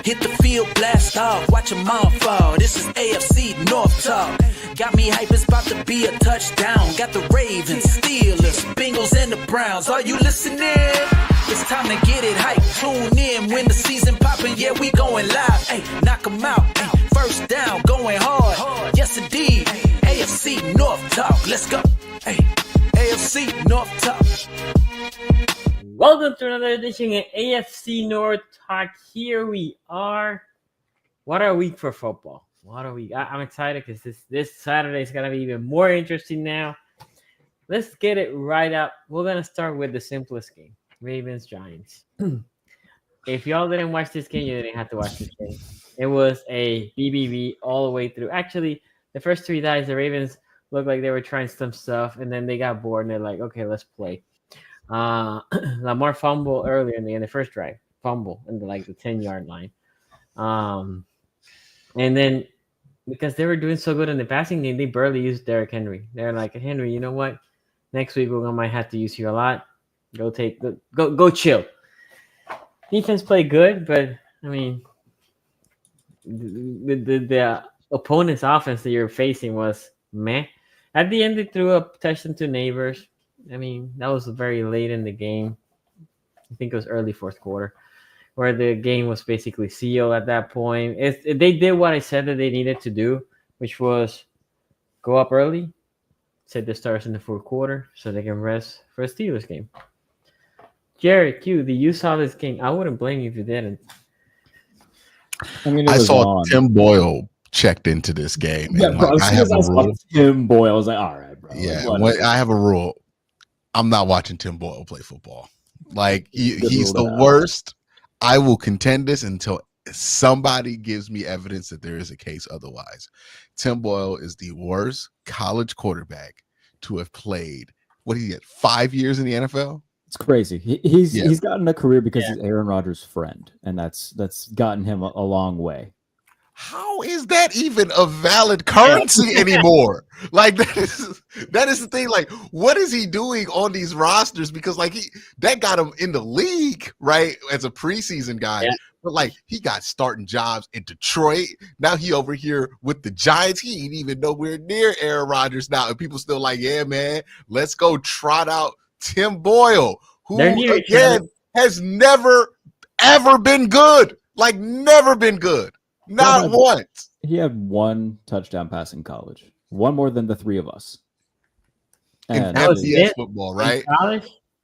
Hit the field, blast off, watch them all fall. This is AFC North talk. Got me hype, it's about to be a touchdown. Got the Ravens, Steelers, Bengals, and the Browns. Are you listening? It's time to get it hype. Tune in when the season poppin'. Yeah, we going live. Hey, knock them out. Ay, first down, going hard. Yes, indeed. AFC North talk. Let's go. Hey, AFC North talk. Welcome to another edition of AFC North talk. Here we are. What a week for football. What a week. I'm excited because this Saturday is going to be even more interesting now. Let's get it right up. We're going to start with the simplest game. Ravens-Giants. If y'all didn't watch this game, you didn't have to watch this game. It was a BBB all the way through. Actually, the first 3 drives, the Ravens looked like they were trying some stuff, and then they got bored, and they're like, okay, let's play. Lamar fumble earlier in the first drive. Fumble in the 10-yard line. And then because they were doing so good in the passing game, they barely used Derrick Henry. They're like, Henry, you know what? Next week we might have to use you a lot. Go chill. Defense played good, but I mean, the opponent's offense that you're facing was meh. At the end, they threw a touchdown to Neighbors. I mean, that was very late in the game. I think it was early fourth quarter, where the game was basically sealed at that point. They did what I said that they needed to do, which was go up early, set the stars in the fourth quarter so they can rest for a Steelers game. Jared Q, you saw this game. I wouldn't blame you if you didn't. I mean, I saw Tim Boyle checked into this game. Yeah, and bro, I have a rule. Tim Boyle, I was like, all right, bro. Yeah, I have a rule. I'm not watching Tim Boyle play football. He's the worst. I will contend this until somebody gives me evidence that there is a case otherwise. Tim Boyle is the worst college quarterback to have played. What did he get? 5 years in the NFL? It's crazy. He's gotten a career because he's Aaron Rodgers' friend, and that's gotten him a long way. How is that even a valid currency anymore? That is the thing. What is he doing on these rosters? Because that got him in the league, right, as a preseason guy. Yeah. But he got starting jobs in Detroit. Now he over here with the Giants. He ain't even nowhere near Aaron Rodgers now, and people still yeah, man, let's go trot out Tim Boyle, who again has never ever been good. Never been good. Not once. He had 1 touchdown pass in college. One more than the 3 of us. And FBS football, right?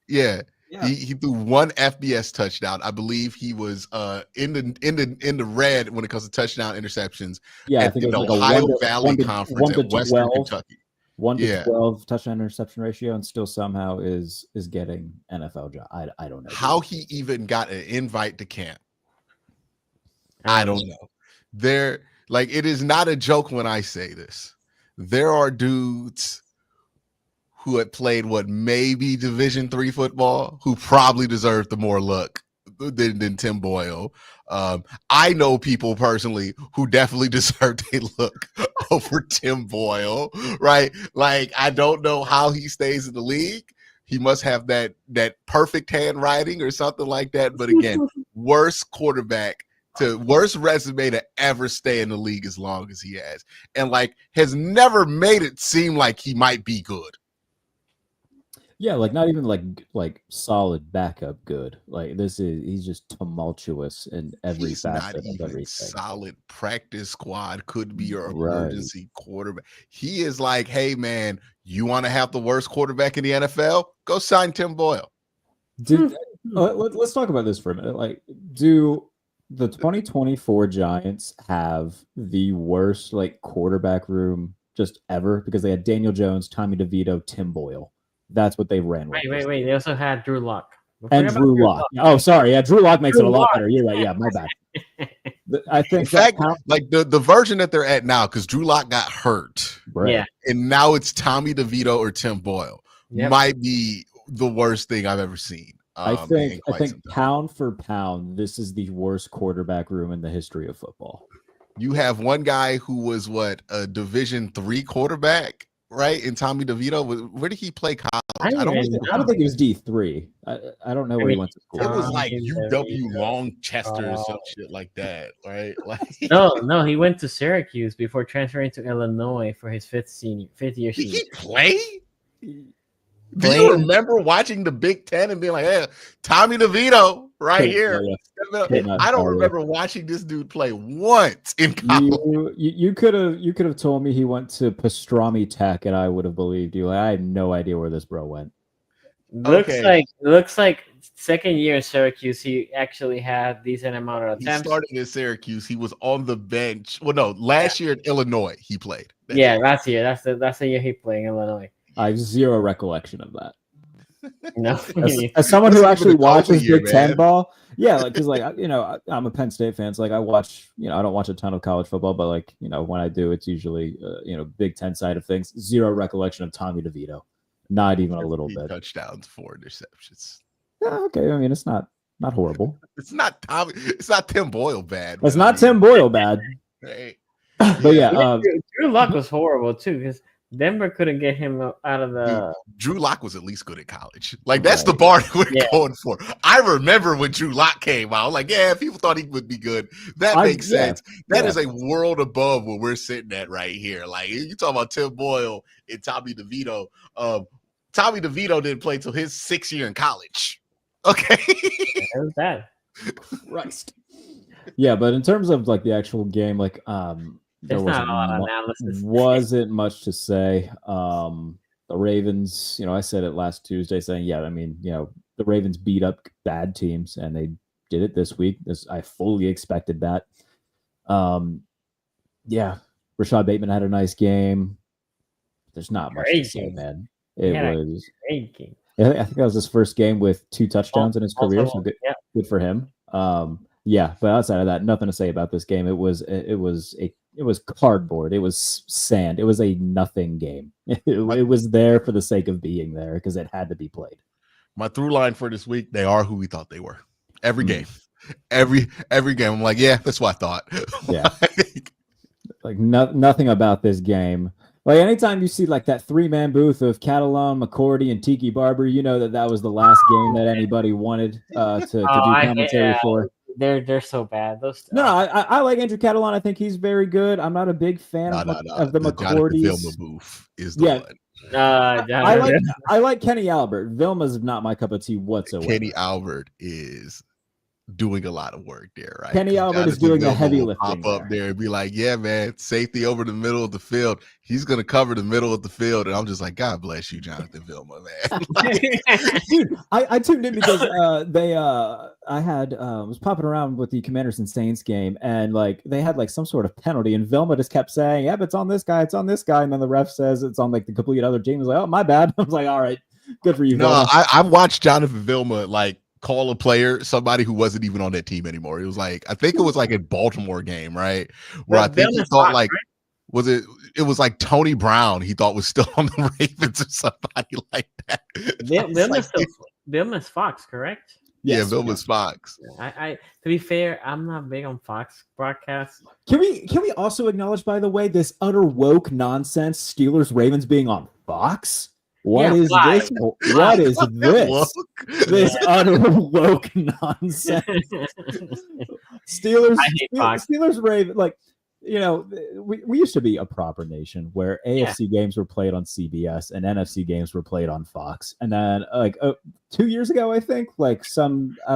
Yeah. He threw 1 FBS touchdown. I believe he was in the red when it comes to touchdown interceptions. Yeah, I think it was the Ohio Valley Conference at Western 12, Kentucky. 1 to 12 touchdown interception ratio, and still somehow is getting NFL job. I don't know how he even got an invite to camp. I don't know. It is not a joke when I say this. There are dudes who had played maybe Division III football who probably deserve the more luck than Tim Boyle. I know people personally who definitely deserved a look over Tim Boyle, right? I don't know how he stays in the league. He must have that perfect handwriting or something like that. But again, worst resume to ever stay in the league as long as he has, and has never made it seem like he might be good. Yeah, not even solid backup good. He's just tumultuous in every facet of everything. Solid practice squad could be your emergency quarterback. He is hey man, you want to have the worst quarterback in the NFL? Go sign Tim Boyle. Let's talk about this for a minute. Do the 2024 Giants have the worst quarterback room just ever? Because they had Daniel Jones, Tommy DeVito, Tim Boyle. That's what they ran with. Wait. They also had Drew Lock. And Drew Lock. Oh, sorry. Yeah, Drew Lock makes it a lot better. You're right. Yeah, my bad. I think in fact, the version that they're at now, because Drew Lock got hurt. Right. Yeah. And now it's Tommy DeVito or Tim Boyle. Yep. Might be the worst thing I've ever seen. I think pound for pound, this is the worst quarterback room in the history of football. You have one guy who was a Division III quarterback right? And Tommy DeVito, where did he play college? I I don't. I don't think it was D3. I don't know where he went to school. It was Tommy like UW DeVito. Longchester or some shit like that, right? Like, No, he went to Syracuse before transferring to Illinois for his fifth year did season. he play? Do you remember watching the Big Ten and being like, "Hey, Tommy DeVito, right here"? I don't remember watching this dude play once in college. You could have told me he went to Pastrami Tech, and I would have believed you. Like, I have no idea where this bro went. Looks like second year in Syracuse, he actually had decent amount of attempts. He started in Syracuse. He was on the bench. Well, no, last year in Illinois he played. Last year. That's the year he played in Illinois. I have zero recollection of that. No, as someone who actually watches Big Ten ball, because I'm a Penn State fan. So I watch, I don't watch a ton of college football, but when I do, it's usually Big Ten side of things. Zero recollection of Tommy DeVito, not even a little bit. Touchdowns, 4 interceptions. Yeah, okay. I mean, it's not horrible. It's not Tommy. It's not Tim Boyle bad. It's not Tim Boyle bad. Right. But yeah, Drew Lock was horrible too because Denver couldn't get him out of the. Drew Lock was at least good at college. Like that's the bar that we're going for. I remember when Drew Lock came out. Like, yeah, people thought he would be good. That makes sense. That is a world above where we're sitting at right here. Like you talk about Tim Boyle and Tommy DeVito. Tommy DeVito didn't play till his 6th year in college. Okay, that was bad. Christ. Yeah, but in terms of the actual game, there wasn't much to say. The Ravens, I said it last Tuesday saying, the Ravens beat up bad teams and they did it this week. I fully expected that. Rashad Bateman had a nice game. There's not much to say, man. It was a great game. I think that was his first game with 2 touchdowns in his career. So good for him. But outside of that, nothing to say about this game. It was cardboard. It was sand. It was a nothing game. It was there for the sake of being there because it had to be played. My through line for this week: they are who we thought they were. Every game, every game. I'm like, yeah, that's what I thought. Yeah, nothing about this game. Anytime you see that 3-man booth of Catalan, McCourty, and Tiki Barber, that was the last game that anybody wanted to do commentary for. They're so bad. I like Andrew Catalan. I think he's very good. I'm not a big fan of the McCourties. Vilma booth is the one. I like Kenny Albert. Vilma's not my cup of tea whatsoever. Kenny Albert is doing a lot of work there, right? Kenny Albert is doing a heavy lifting. Pop up there and be like, yeah, man, safety over the middle of the field. He's going to cover the middle of the field. And I'm just like, God bless you, Jonathan Vilma, man. Dude, I tuned in because I was popping around with the Commanders and Saints game and they had some sort of penalty and Vilma just kept saying, yeah, but it's on this guy. It's on this guy. And then the ref says it's on the complete other team. He's like, oh, my bad. I was like, all right, good for you. No, I watched Jonathan Vilma call a player, somebody who wasn't even on that team anymore. It was I think it was a Baltimore game, right? Where I think he thought it was Tony Brown he thought was still on the Ravens or somebody like that. Vilma's Fox, correct? Yes, yeah, Vilma's Fox. I to be fair, I'm not big on Fox broadcasts. Can we also acknowledge, by the way, this utter woke nonsense Steelers Ravens being on Fox? What is this? What is this? This utter woke nonsense. Steelers Ravens, we used to be a proper nation where AFC games were played on CBS and NFC games were played on Fox. And then 2 years ago, I think I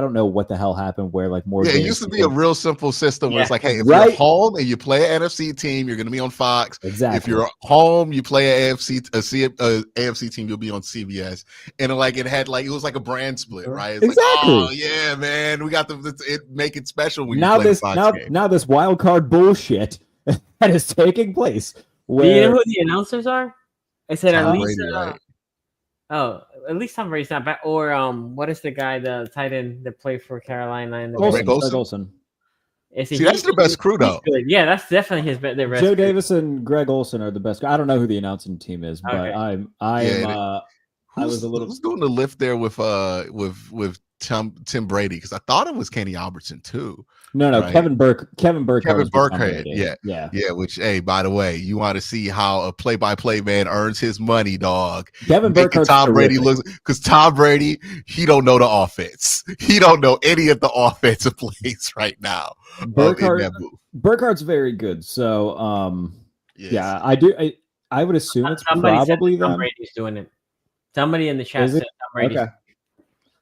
don't know what the hell happened where more. Yeah, it used to be a real simple system where it's hey, if you're home and you play an NFC team, you're going to be on Fox. Exactly. If you're home, you play an AFC team, you'll be on CBS. And it had it was a brand split, right? It's exactly. Oh yeah, man, we got make it special when now you play the Fox game. Now this wild card bullshit that is taking place. Do you know who the announcers are? I said Tom at least. Brady, right? At least Tom Brady's not bad. Or what is the guy, the tight end that played for Carolina? Greg Olsen. See, that's the best crew, though. Yeah, that's definitely his best. Joe Davis and Greg Olsen are the best. I don't know who the announcing team is, but I was a little. Who's doing the lift there with Tim Brady because I thought it was Kenny Albertson too. No, right? Kevin Burkhead. Kevin Burkhead, yeah. Which, hey, by the way, you want to see how a play-by-play man earns his money, dog? Kevin Burkhead. Tom Brady looks because Tom Brady, he don't know the offense. He don't know any of the offensive plays right now. Burkhardt's very good. So, yeah, I do. I would assume it's probably Tom Brady's doing it. Somebody in the chat said Tom Brady. Okay.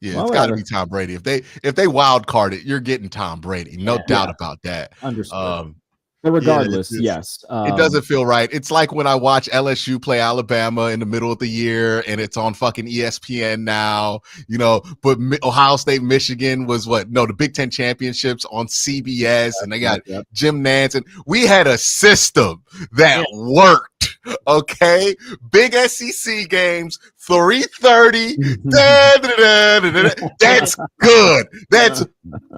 Yeah, it's got to be Tom Brady. If they wild card it, you're getting Tom Brady, no doubt about that. Understood. But regardless, yes, it doesn't feel right. It's like when I watch LSU play Alabama in the middle of the year, and it's on fucking ESPN now, But Ohio State, Michigan was the Big Ten championships on CBS, and they got Jim Nantz, and we had a system that worked. Okay, big SEC games, 3:30. That's good. That's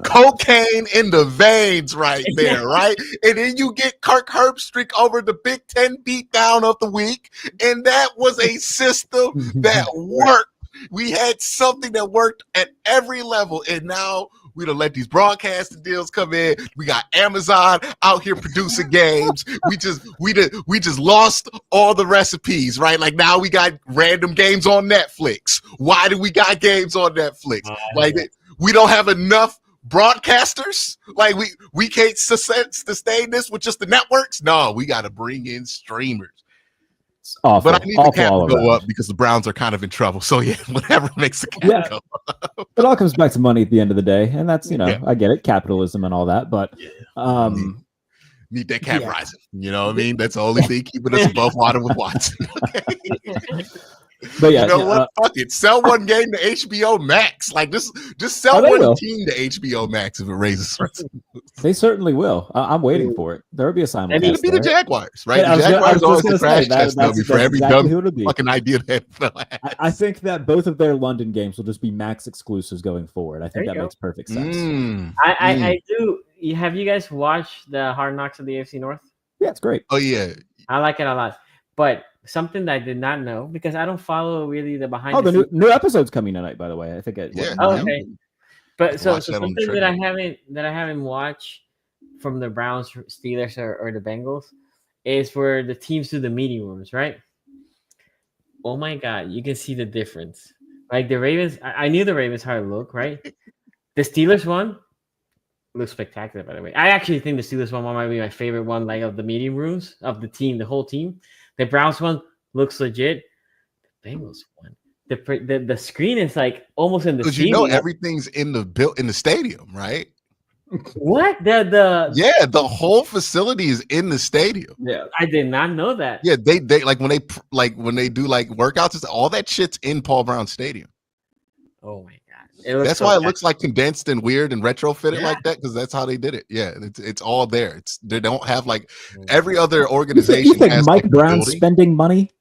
cocaine in the veins right there, right? And then you get Kirk Herbstreit over the Big Ten beatdown of the week, and that was a system that worked. We had something that worked at every level, and now we don't let these broadcasting deals come in. We got Amazon out here producing games. We just lost all the recipes, right? Like now we got random games on Netflix. Why do we got games on Netflix? We don't have enough broadcasters. Like we can't sustain this with just the networks. No, we got to bring in streamers. Awful, but I need the cap to go up because the Browns are kind of in trouble. So yeah, whatever makes the cap go up. It all comes back to money at the end of the day, and that's I get it, capitalism and all that, but need that cap rising. You know what I mean? That's the only thing keeping us above water with Watson. But yeah, what? Fuck it. Sell one game to HBO Max. Like just sell one team to HBO Max if it raises. They certainly will. I'm waiting for it. There will be a simulcast. It'll be the Jaguars, right? The Jaguars always the crash test dummy for every dumb fucking idea that I think that both of their London games will just be Max exclusives going forward. I think that makes perfect sense. I do. Have you guys watched the Hard Knocks of the AFC North? Yeah, it's great. Oh yeah, I like it a lot. But something that I did not know, because I don't follow really the behind. The new episode's coming tonight, by the way. I think. Okay. But so something that I haven't watched from the Browns, Steelers, or the Bengals is where the teams do the meeting rooms, right? Oh my God, you can see the difference. Like the Ravens, I knew the Ravens how to look, right? The Steelers one looks spectacular, by the way. I actually think the Steelers one might be my favorite one, like of the meeting rooms of the team, the whole team. The Browns one looks legit. The Bengals one, the screen is like almost in the. Because everything's in the stadium, right? What the whole facility is in the stadium. Yeah, I did not know that. Yeah, they like when they do like workouts, all that shit's in Paul Brown Stadium. Oh my God. That's why it looks like condensed and weird and retrofitted like that, because that's how they did it. Yeah, it's all there. They don't have like every other organization. You think has Mike Brown's spending money?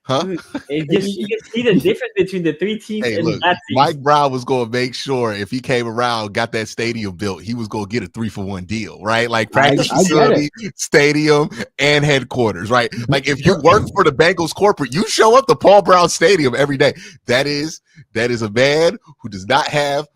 Huh? You can see the difference between the three teams. Hey, look, Mike Brown was going to make sure if he came around, got that stadium built, he was going to get a 3-for-1 deal, right? Like practice facility, stadium, and headquarters, right? Like if you work for the Bengals corporate, you show up to Paul Brown Stadium every day. That is a man who does not have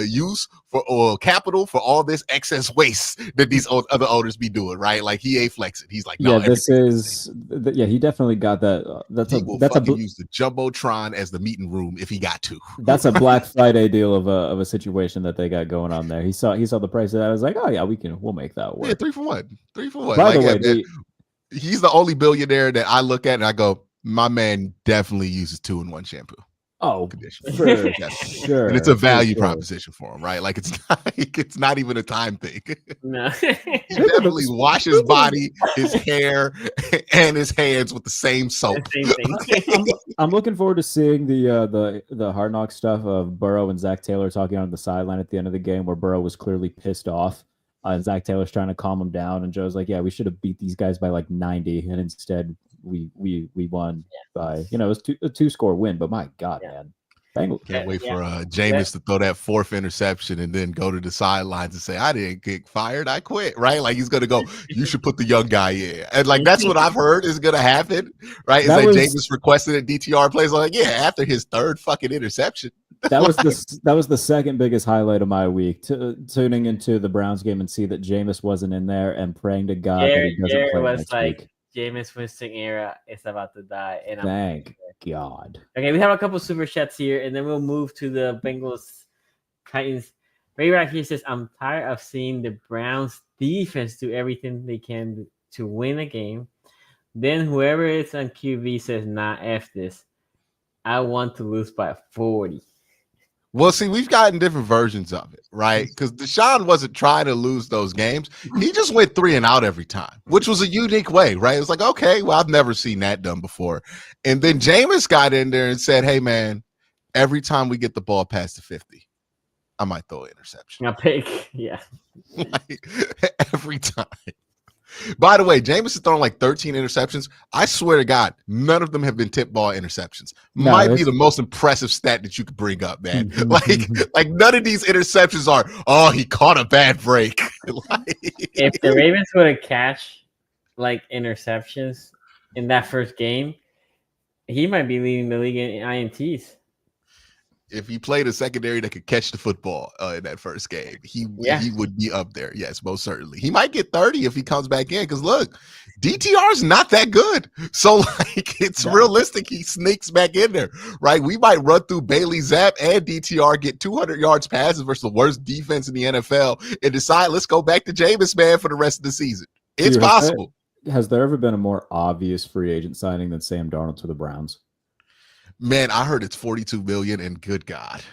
use for or capital for all this excess waste that these other owners be doing, right? Like he ain't flexing. He's like, no, he definitely got that. That's use the jumbotron as the meeting room if he got to. That's a Black Friday deal of a situation that they got going on there. He saw the price of that. I was like, oh yeah, we'll make that work. Yeah, 3-for-1. By the way, he's the only billionaire that I look at and I go, my man definitely uses 2-in-1 shampoo. Oh, sure. And it's a value proposition for him, right? Like it's not even a time thing. No. He definitely washes his body, his hair, and his hands with the same soap. Same thing. I'm looking forward to seeing the Hard Knock stuff of Burrow and Zach Taylor talking on the sideline at the end of the game, where Burrow was clearly pissed off. And Zach Taylor's trying to calm him down, and Joe's like, "Yeah, we should have beat these guys by like 90, and instead we won by it was a 2-score win." But my God, man, Bengals can't wait for Jameis to throw that 4th interception and then go to the sidelines and say, "I didn't get fired, I quit." Right? Like he's gonna go, "You should put the young guy in," and like that's what I've heard is gonna happen. Right? Is that Jameis requested at DTR plays like, yeah, after his 3rd fucking interception. That was the second biggest highlight of my week. Tuning into the Browns game and see that Jameis wasn't in there and praying to God that he doesn't Jared play was next like, week. Jameis Winston era is about to die. And Thank God. Okay, we have a couple super chats here, and then we'll move to the Bengals Titans. Ray right here says, I'm tired of seeing the Browns defense do everything they can to win a game. Then whoever is on QB says, nah, F this. I want to lose by 40. Well, see, we've gotten different versions of it, right? Because Deshaun wasn't trying to lose those games. He just went 3 and out every time, which was a unique way, right? It was like, okay, well, I've never seen that done before. And then Jameis got in there and said, hey, man, every time we get the ball past the 50, I might throw an interception. A pick, yeah. Like, every time. By the way, Jameis has thrown like 13 interceptions. I swear to God, none of them have been tip ball interceptions. No, Might be the most impressive stat that you could bring up, man. like none of these interceptions are, oh, he caught a bad break. If the Ravens would have catch like interceptions in that first game, he might be leading the league in INTs. If he played a secondary that could catch the football in that first game, he would be up there. Yes, most certainly. He might get 30 if he comes back in. Because look, DTR is not that good. So like it's realistic he sneaks back in there, right? We might run through Bailey Zapp and DTR, get 200 yards passes versus the worst defense in the NFL, and decide let's go back to Jameis, man, for the rest of the season. It's possible. Has there ever been a more obvious free agent signing than Sam Darnold to the Browns? Man, I heard it's 42 million, and good God,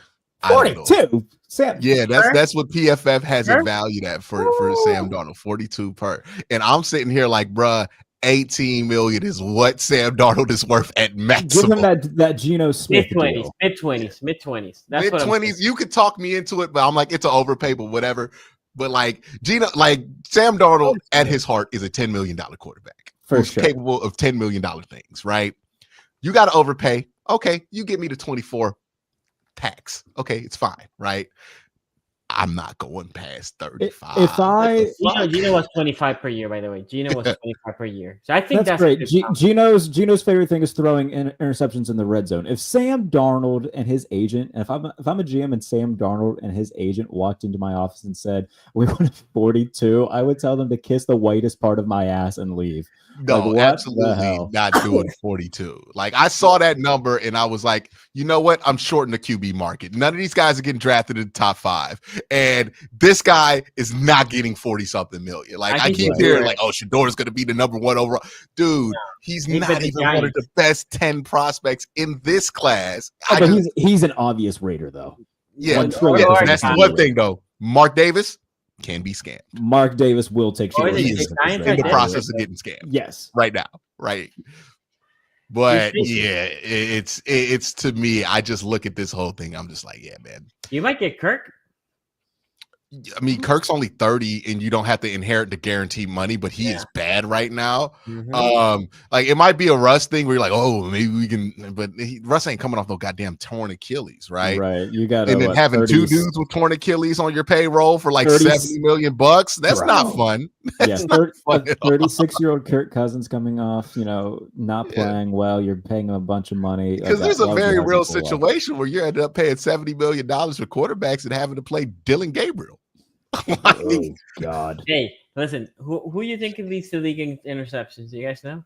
42. Sam, yeah, that's what PFF has it valued at for Sam Darnold, 42 per. And I'm sitting here like, bruh, 18 million is what Sam Darnold is worth at maximum. Give him that Geno Smith mid-20s. That's mid-20s. You could talk me into it, but I'm like, it's an overpay, but whatever. But like Sam Darnold at his heart is a $10 million quarterback for sure, capable of $10 million things, right? You got to overpay. Okay, you give me the 24 tax. Okay, it's fine, right? I'm not going past 35. Gino was 25 per year, by the way. Gino was 25 per year. So I think that's great. Gino's favorite thing is throwing interceptions in the red zone. If Sam Darnold and his agent, and if I'm a GM and Sam Darnold and his agent walked into my office and said, we want 42, I would tell them to kiss the whitest part of my ass and leave. No, absolutely not doing 42. Like I saw that number and I was like, you know what? I'm shorting the QB market. None of these guys are getting drafted in the top 5. And this guy is not getting 40-something million. Like I keep hearing like, oh, Shador's going to be the number 1 overall. Dude, he's not even one of the best 10 prospects in this class. He's an obvious Raider, though. Yeah, that's the one thing, though. Mark Davis can be scammed. Mark Davis will take shit. He is in the process of getting scammed. Yes. Right now. Right. But yeah, it's to me, I just look at this whole thing. I'm just like, yeah, man. You might get Kirk. I mean, Kirk's only 30 and you don't have to inherit the guaranteed money, but he is bad right now. Mm-hmm. Like it might be a Russ thing where you're like, oh, maybe we can, but Russ ain't coming off no goddamn torn Achilles, right? Right. You got and then having 30s. 2 dudes with torn Achilles on your payroll for like 70 million bucks. That's not fun. That's 36-year-old Kirk Cousins coming off, not playing well. You're paying him a bunch of money. Because there's a very real situation where you end up paying $70 million for quarterbacks and having to play Dylan Gabriel. Oh God! Hey, listen. Who you think leads the league in interceptions? Do you guys know?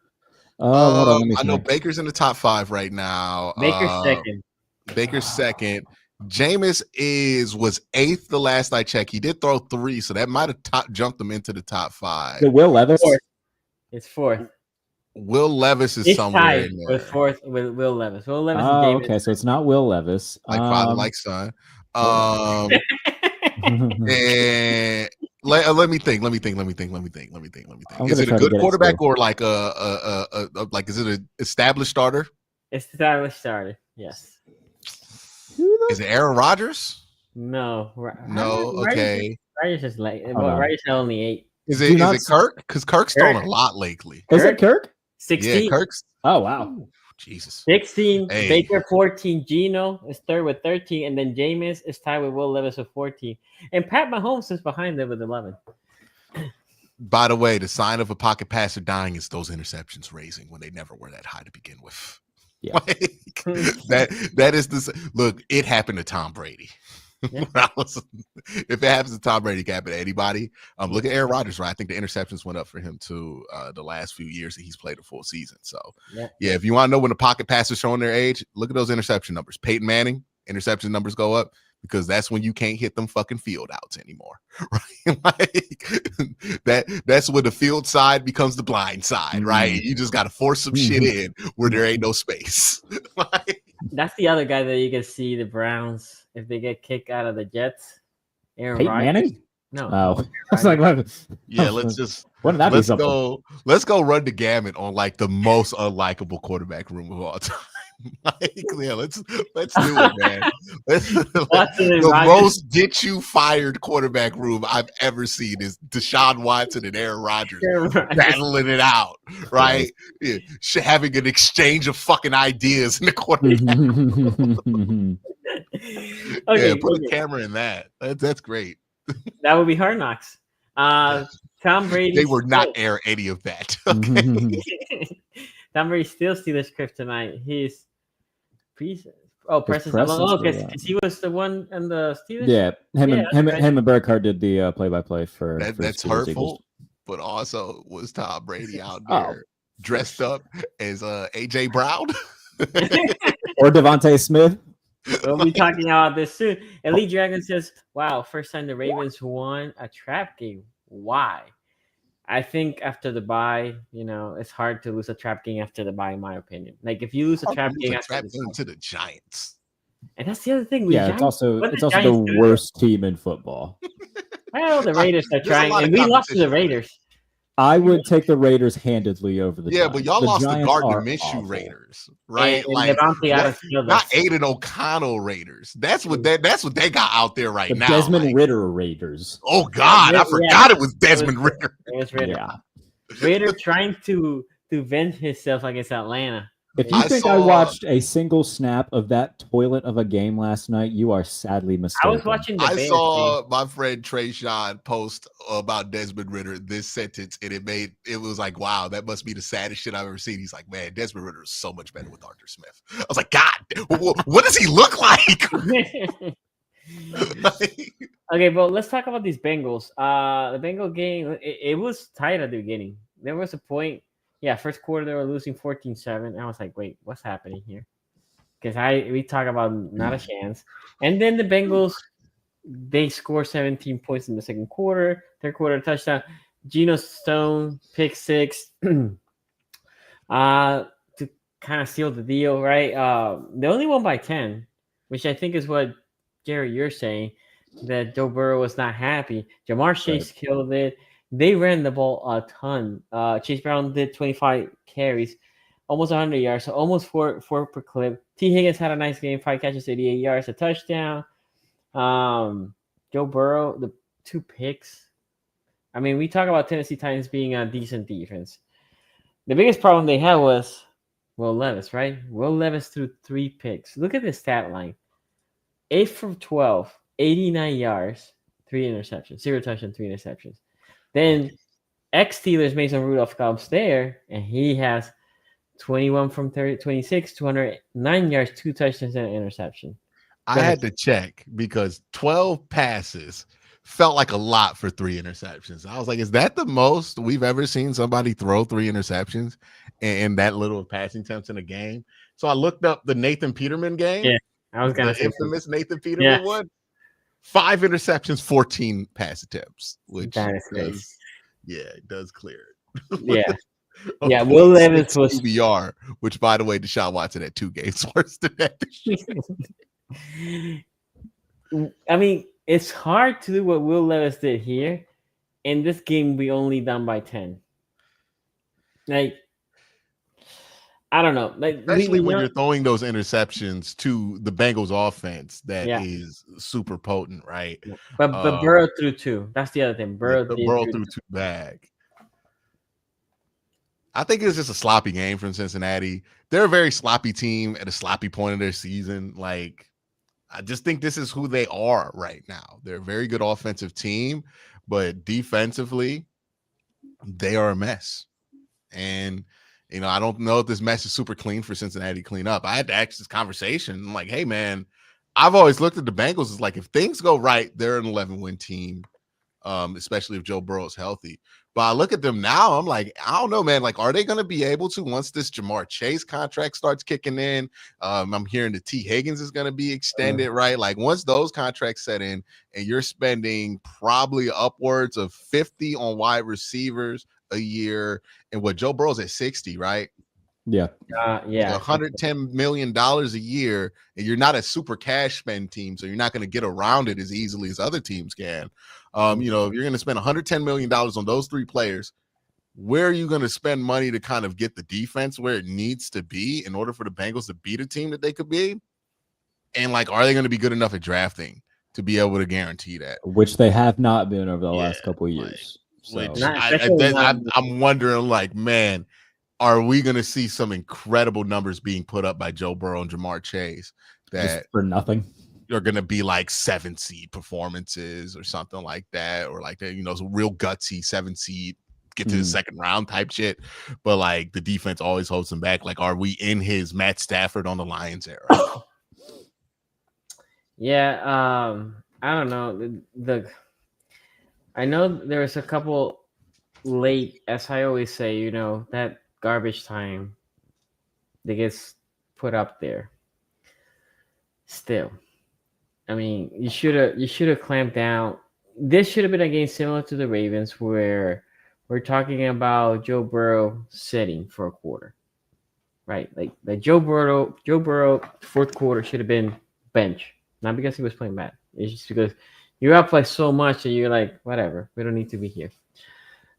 I know Baker's in the top 5 right now. Baker's second. Jameis was 8th the last I checked. He did throw 3, so that might have jumped him into the top 5. Will Levis? It's 4th. Will Levis is somewhere in there. With 4th with Will Levis. Will Levis. Okay, so it's not Will Levis. Like father, like son. And let me think. Is it a good quarterback or like is it an established starter? Established starter, yes. Is it Aaron Rodgers? No. Okay. Rodgers is late. Rodgers is only 8. Is it Kirk? Because Kirk's thrown a lot lately. Is it Kirk? 16. Yeah, Kirk's. Oh wow. Jesus. 16, hey. Baker 14, Geno is 3rd with 13, and then Jameis is tied with Will Levis with 14. And Pat Mahomes is behind them with 11. By the way, the sign of a pocket passer dying is those interceptions raising when they never were that high to begin with. Yeah. Like, that is the look. It happened to Tom Brady. Yeah. If it happens to Tom Brady, it can happen to anybody. Look Yeah. at Aaron Rodgers, right? I think the interceptions went up for him too the last few years that he's played a full season. So Yeah. if you want to know when the pocket passers showing their age, look at those interception numbers. Peyton Manning interception numbers go up because that's when you can't hit them fucking field outs anymore, right? Like that's when the field side becomes the blind side, right? You just got to force some shit in where there ain't no space. Like, That's the other guy that you can see the Browns if they get kicked out of the Jets. Aaron Peyton Rodgers. Manning? No. Oh, I was like, yeah, wouldn't that be something? Let's go run the gamut on like the most unlikable quarterback room of all time. Like, yeah, let's do it, man. The most get you fired quarterback room I've ever seen is Deshaun Watson and Aaron Rodgers battling it out, right? Yeah, having an exchange of fucking ideas in the quarterback room. Okay, yeah, put a camera in that. That's great. That would be Hard Knocks. Tom Brady. They were not air any of that. Okay. Tom Brady still Steelers kryptonite. He's Preston. Because he was the one in the Steelers. Yeah, him and Burkhardt did the play-by-play for. That's Steelers hurtful, Eagles. but also was Tom Brady out there dressed up as AJ Brown or Devontae Smith. We'll be talking about this soon. Elite Dragon says, "Wow, first time the Ravens won a trap game. Why?" I think after the bye, it's hard to lose a trap game after the bye, in my opinion. Like if you lose a trap game to the Giants, and that's the other thing. Yeah, Giants, it's also the worst team in football. Well, the Raiders are trying, and we lost to the Raiders. I would take the Raiders handedly over the Giants. But y'all lost the Gardner Minshew awful. Raiders, right? And like not Aiden O'Connell Raiders. That's what they got out there right now. Desmond Ritter Raiders. Oh God, I forgot it was Desmond Ritter. It was Ritter. Yeah. Ritter trying to vent himself against Atlanta. If you think I watched a single snap of that toilet of a game last night, you are sadly mistaken. I was watching the Bears saw game. my friend Trey Sean post about Desmond Ritter this sentence, and it was like, wow, that must be the saddest shit I've ever seen. He's like, man, Desmond Ritter is so much better with Arthur Smith. I was like, God, what does he look like? Okay, but let's talk about these Bengals. The Bengal game, it was tight at the beginning. There was a point. Yeah, first quarter they were losing 14-7. I was like, wait, what's happening here? Because we talk about not a chance. And then the Bengals, they score 17 points in the second quarter, third quarter touchdown. Geno Stone, pick 6 to kind of seal the deal, right? They only won by 10, which I think is what, Jerry, you're saying, that Joe Burrow was not happy. Jamar Chase killed it. They ran the ball a ton. Chase Brown did 25 carries, almost 100 yards, so almost four per clip. T. Higgins had a nice game, 5 catches, 88 yards, a touchdown. Joe Burrow, the 2 picks. I mean, we talk about Tennessee Titans being a decent defense. The biggest problem they had was Will Levis, right? Will Levis threw 3 picks. Look at the stat line. 8 from 12, 89 yards, 3 interceptions, 0 touchdowns, 3 interceptions. Then ex-Steelers Mason Rudolph comes there, and he has 21 from 26, 209 yards, 2 touchdowns, and an interception. I had to check because 12 passes felt like a lot for 3 interceptions. I was like, is that the most we've ever seen somebody throw 3 interceptions and that little passing attempts in a game? So I looked up the Nathan Peterman game. Yeah, I was going to say infamous Nathan Peterman one. 5 interceptions, 14 pass attempts, which does clear it. Yeah. Yeah, Will Levis was QBR, which by the way, Deshaun Watson had 2 games worse than that this year. I mean, it's hard to do what Will Levis did here. In this game, we only down by 10. Like, I don't know. Like, especially when you're throwing those interceptions to the Bengals offense that is super potent, right? But Burrow threw 2. That's the other thing. Burrow threw 2 bag. I think it's just a sloppy game from Cincinnati. They're a very sloppy team at a sloppy point of their season. Like, I just think this is who they are right now. They're a very good offensive team, but defensively, they are a mess. And You know, I don't know if this mess is super clean for Cincinnati to clean up. I had to ask this conversation. I'm like, hey, man, I've always looked at the Bengals as like, if things go right, they're an 11-win team, especially if Joe Burrow's healthy. But I look at them now, I'm like, I don't know, man. Like, are they going to be able to once this Jamar Chase contract starts kicking in? I'm hearing the T. Higgins is going to be extended, right? Like, once those contracts set in and you're spending probably upwards of 50 on wide receivers a year, and what Joe Burrow's at 60, right? Yeah. Yeah. $110 million a year, and you're not a super cash spend team, so you're not going to get around it as easily as other teams can. You know, if you're going to spend $110 million on those three players, where are you going to spend money to kind of get the defense where it needs to be in order for the Bengals to beat a team that they could be? And like, are they going to be good enough at drafting to be able to guarantee that? Which they have not been over the last couple of years. Which Not- I'm wondering, like, man, are we going to see some incredible numbers being put up by Joe Burrow and Jamar Chase that just for nothing? Are going to be like 7 seed performances or something like that, or like that, you know, some real gutsy 7 seed get to the second round type shit, but like the defense always holds them back. Like, are we in his Matt Stafford on the Lions era? Yeah, I don't know. I know there was a couple late, as I always say, you know, that garbage time that gets put up there. Still, I mean, you should have clamped down. This should have been a game similar to the Ravens, where we're talking about Joe Burrow sitting for a quarter, right? Like Joe Burrow fourth quarter should have been bench, not because he was playing bad. It's just because you're up like so much that you're like, whatever, we don't need to be here.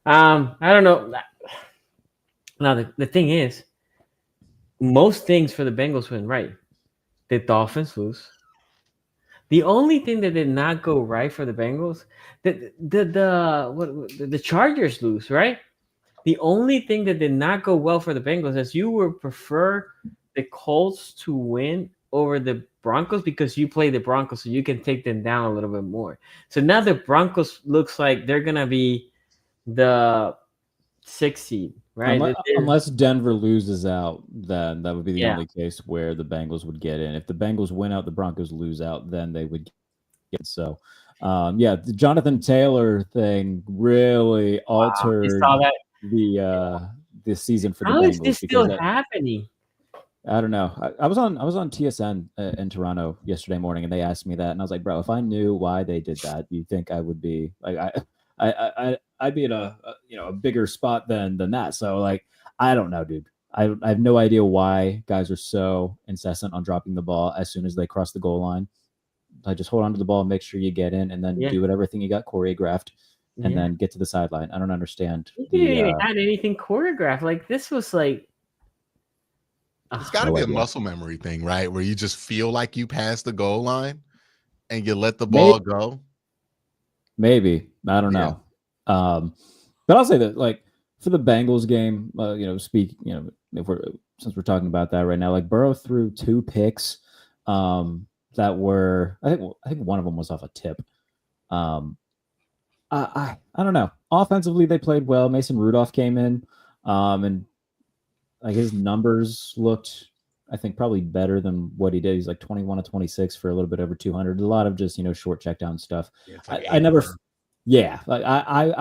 I don't know. Now the thing is, most things for the Bengals went right. The Dolphins lose. The only thing that did not go right for the Bengals, the Chargers lose, right? The only thing that did not go well for the Bengals is you would prefer the Colts to win over the Broncos because you play the Broncos, so you can take them down a little bit more. So now the Broncos looks like they're gonna be the 6th seed, right? Unless Denver loses out, then that would be the only case where the Bengals would get in. If the Bengals win out, the Broncos lose out, then they would get. So, the Jonathan Taylor thing really altered the season for the Bengals. How is this still happening? I don't know. I was on TSN in Toronto yesterday morning, and they asked me that, and I was like, bro, if I knew why they did that, you think I would be like, I'd be in a bigger spot than that. So like, I don't know, dude. I have no idea why guys are so incessant on dropping the ball as soon as they cross the goal line. Like, just hold on to the ball and make sure you get in, and then do everything you got choreographed, and then get to the sideline. I don't understand. You didn't even have anything choreographed. Like, this was like, it's got to be a muscle memory thing, right? Where you just feel like you passed the goal line and you let the ball go. Maybe. I don't know. But I'll say that, like, for the Bengals game, since we're talking about that right now, like, Burrow threw 2 picks that were, I think one of them was off a tip. I don't know. Offensively, they played well. Mason Rudolph came in, and like, his numbers looked, I think, probably better than what he did. He's like 21 to 26 for a little bit over 200. A lot of just, short check down stuff. I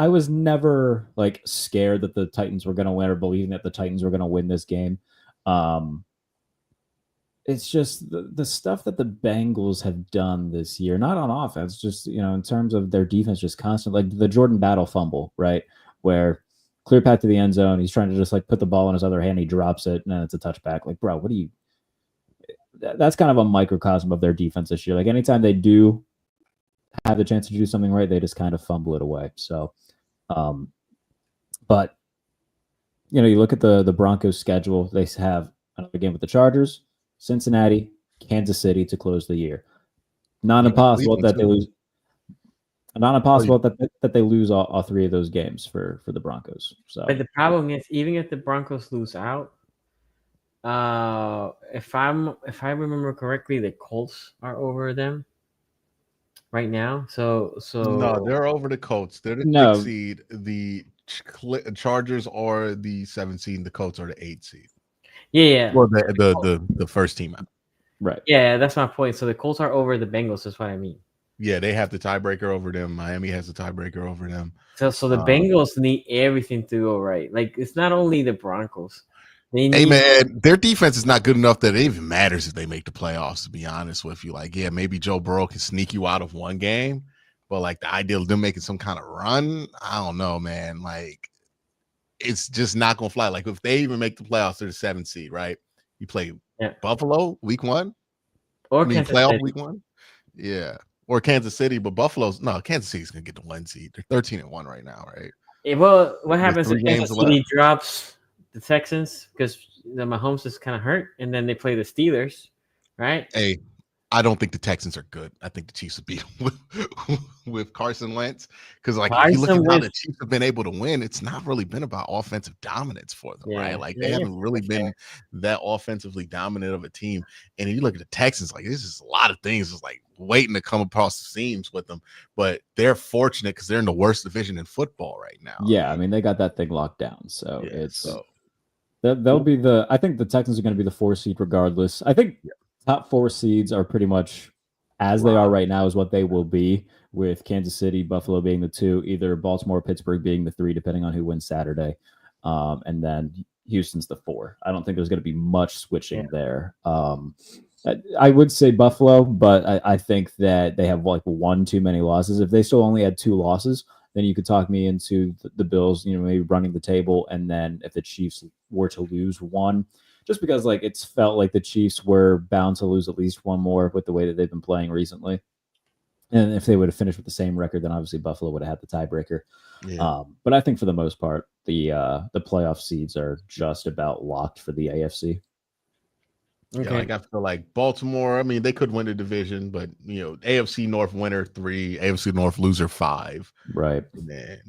was never like scared that the Titans were going to win or believing that the Titans were going to win this game. It's just the stuff that the Bengals have done this year, not on offense, just, in terms of their defense, just constant, like the Jordan Battle fumble, right? Where clear path to the end zone, he's trying to just like put the ball in his other hand, he drops it, and then it's a touchback. Like, bro, that's kind of a microcosm of their defense this year. Like, anytime they do have the chance to do something right, they just kind of fumble it away. So, but you look at the Broncos schedule, they have another game with the Chargers, Cincinnati, Kansas City to close the year. Not impossible that they lose. Not impossible that they lose all 3 of those games for the Broncos. So, but the problem is, even if the Broncos lose out, if I remember correctly, the Colts are over them right now. So no, they're over the Colts. They're the 6th seed. The Chargers are the 7th seed, and the Colts are the 8th seed. Yeah. Well, the first team out. Right. Yeah, that's my point. So the Colts are over the Bengals. That's what I mean. Yeah, they have the tiebreaker over them. Miami has the tiebreaker over them. So the Bengals need everything to go right. Like, it's not only the Broncos. They Hey need, man, their defense is not good enough that it even matters if they make the playoffs. To be honest with you, like, yeah, maybe Joe Burrow can sneak you out of one game, but like the idea of them making some kind of run, I don't know, man. Like, it's just not gonna fly. Like, if they even make the playoffs, they're the 7th seed, right? You play Buffalo week 1, or playoff City. week 1, yeah, or Kansas City, but Kansas City's gonna get the 1 seed. They're 13-1 right now, right? Yeah, well, what happens if 3 games Kansas City left. drops the Texans because the Mahomes is kind of hurt, and then they play the Steelers, right? Hey, I don't think the Texans are good. I think the Chiefs will beat them with Carson Wentz. Because, like, if you look at how the Chiefs have been able to win, it's not really been about offensive dominance for them, right? Like, they haven't really been that offensively dominant of a team. And if you look at the Texans, like, there's just a lot of things just like waiting to come across the seams with them. But they're fortunate because they're in the worst division in football right now. Yeah, I mean, they got that thing locked down. So they'll be I think the Texans are going to be the 4 seed regardless. I think top 4 seeds are pretty much as they are right now is what they will be, with Kansas City, Buffalo being the 2, either Baltimore, Pittsburgh being the 3, depending on who wins Saturday. And then Houston's the 4. I don't think there's going to be much switching there. I would say Buffalo, but I think that they have like 1 too many losses. If they still only had 2 losses, then you could talk me into the Bills, maybe running the table. And then if the Chiefs were to lose 1, just because like it's felt like the Chiefs were bound to lose at least 1 more with the way that they've been playing recently. And if they would have finished with the same record, then obviously Buffalo would have had the tiebreaker. Yeah. But I think for the most part, the playoff seeds are just about locked for the AFC. Okay. Yeah, like I feel like Baltimore, I mean, they could win the division, but AFC North winner 3, AFC North loser 5. Right. And then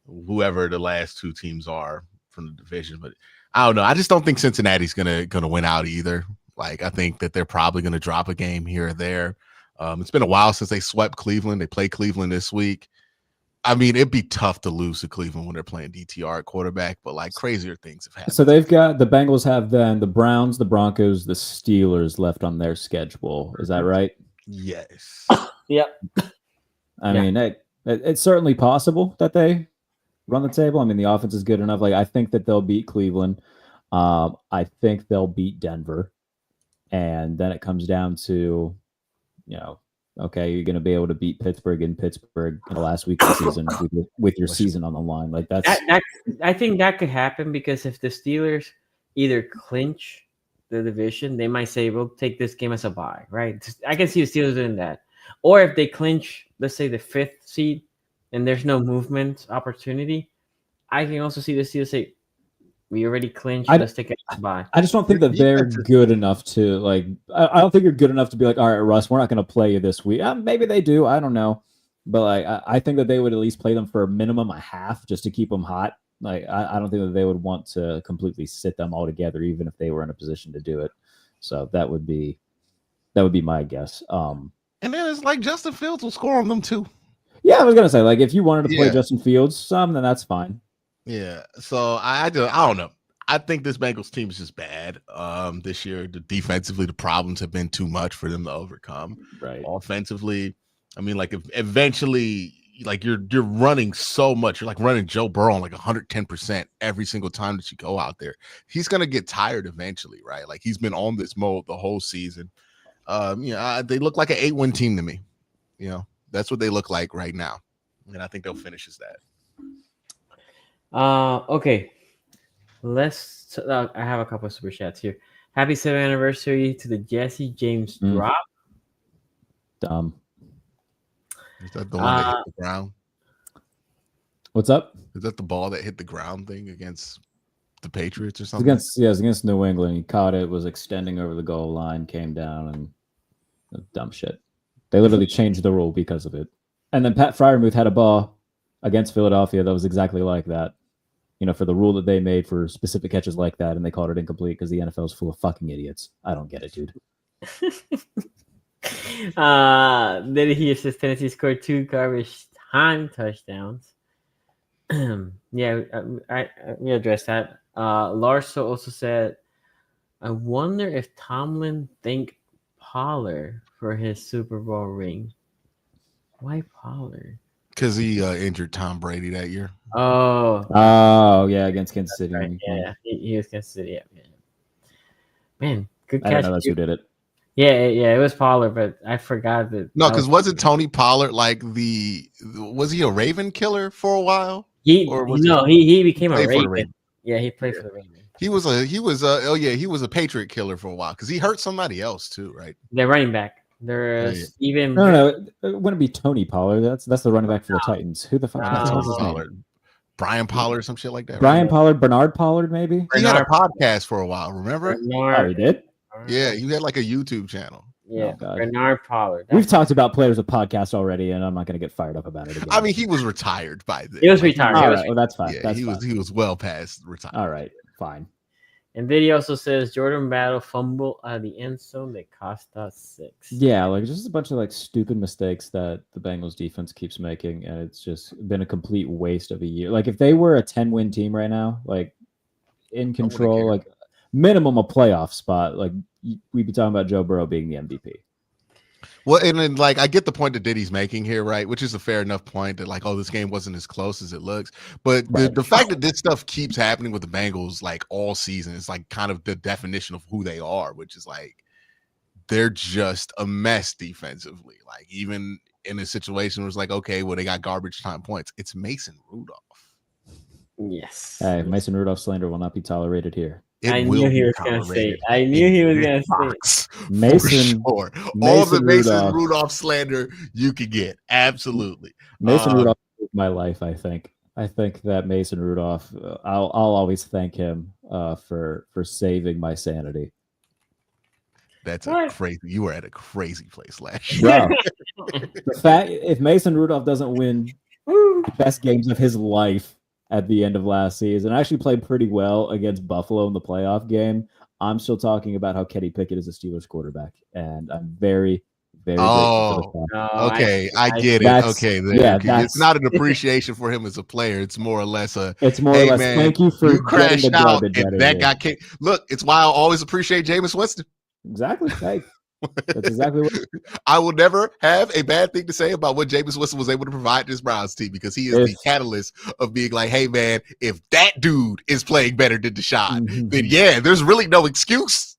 whoever the last 2 teams are from the division. But I don't know. I just don't think Cincinnati's gonna win out either. Like, I think that they're probably gonna drop a game here or there. It's been a while since they swept Cleveland. They play Cleveland this week. I mean, it'd be tough to lose to Cleveland when they're playing DTR at quarterback, but like crazier things have happened. So they've got the Bengals have then the Browns, the Broncos, the Steelers left on their schedule. Is that right? Yes. Yep. I mean, it's certainly possible that they run the table. I mean, the offense is good enough. Like, I think that they'll beat Cleveland. I think they'll beat Denver. And then it comes down to, okay, you're going to be able to beat Pittsburgh in the last week of the season with your season on the line. Like that's I think that could happen because if the Steelers either clinch the division, they might say, we'll take this game as a bye, right? I can see the Steelers doing that. Or if they clinch, let's say the 5th seed and there's no movement opportunity, I can also see the Steelers say, we already clinched. Let's take it by. I just don't think that they're good enough to like. I don't think you're good enough to be like, all right, Russ, we're not going to play you this week. Maybe they do. I don't know, but like, I think that they would at least play them for a minimum a half just to keep them hot. Like, I don't think that they would want to completely sit them all together, even if they were in a position to do it. So that would be my guess. And then it's like Justin Fields will score on them too. Yeah, I was gonna say, like, if you wanted to play Justin Fields then that's fine. Yeah, so I don't know. I think this Bengals team is just bad this year. Defensively, the problems have been too much for them to overcome. Right. Offensively, I mean, like, if eventually, like, you're running so much, you're like running Joe Burrow on like 110% every single time that you go out there. He's gonna get tired eventually, right? Like, he's been on this mode the whole season. They look like an 8-win team to me. That's what they look like right now, and I think they'll finish as that. Okay. I have a couple of super chats here. Happy 7th anniversary to the Jesse James drop. Dumb. Is that the one that hit the ground? What's up? Is that the ball that hit the ground thing against the Patriots or something? It's against New England. He caught it, was extending over the goal line, came down, and dumb shit. They literally changed the rule because of it. And then Pat Freiermuth had a ball against Philadelphia that was exactly like that. For the rule that they made for specific catches like that, and they called it incomplete because the NFL is full of fucking idiots. I don't get it, dude. Then he says Tennessee scored 2 garbage time touchdowns. Yeah, we addressed that. Lars also said, I wonder if Tomlin thanked Pollard for his Super Bowl ring. Why Pollard? Because he injured Tom Brady that year. Oh, Oh yeah, against Kansas City. right. Yeah, he was Kansas City. Yeah. Man, good I catch. don't know that's who did it. Yeah, it was Pollard, but I forgot that. No, because wasn't Tony Pollard like was he a Raven killer for a while? He became a played for the Raven. Ravens. Yeah, he played for the Ravens. He was a Patriot killer for a while because he hurt somebody else too, right? They're running back. There's even No, it wouldn't be Tony Pollard. That's the running back for the Titans. Who the fuck is his Pollard? name? Brian Pollard, some shit like that. Brian right? Pollard, Bernard Pollard, maybe. He had a podcast for a while. Remember? Oh, he did. Yeah, he had like a YouTube channel. Yeah, Oh, Bernard Pollard. We've talked about players with podcasts already, and I'm not going to get fired up about it again. I mean, he was retired by then. He was retired. All right, well, that's fine. Yeah, that's he fine. was well past retirement. All right, fine. And then he also says Jordan Battle fumble out of the end zone that cost us 6. Yeah, like just a bunch of like stupid mistakes that the Bengals defense keeps making, and it's just been a complete waste of a year. Like if they were a 10-win team right now, like in control, like minimum a playoff spot, like we'd be talking about Joe Burrow being the MVP. Well, and then like I get the point that Diddy's making here, right? Which is a fair enough point that like, oh, this game wasn't as close as it looks. But the fact that this stuff keeps happening with the Bengals like all season is like kind of the definition of who they are, which is like they're just a mess defensively. Like even in a situation where it's like, okay, well, they got garbage time points. It's Mason Rudolph. Yes. Hey, Mason Rudolph slander will not be tolerated here. I knew he was going to say. I knew he was going to say. Mason, sure. Mason all the Mason Rudolph. Rudolph slander you could get. Absolutely. Mason Rudolph saved my life, I think. I think that Mason Rudolph, I'll always thank him for saving my sanity. That's a crazy. You were at a crazy place last year. Bro, the fact if Mason Rudolph doesn't win the best games of his life at the end of last season, actually played pretty well against Buffalo in the playoff game, I'm still talking about how Kenny Pickett is a Steelers quarterback, and I'm very, very grateful for the fact. Okay, I get it. Okay, it's not an appreciation for him as a player. It's more or less thank you for crashed out and that got kicked. Look, it's why I always appreciate Jameis Winston. Exactly. Hey, that's exactly what I will never have a bad thing to say about what Jameis Winston was able to provide this Browns team, because he is the catalyst of being like, hey man, if that dude is playing better than Deshaun, then yeah, there's really no excuse.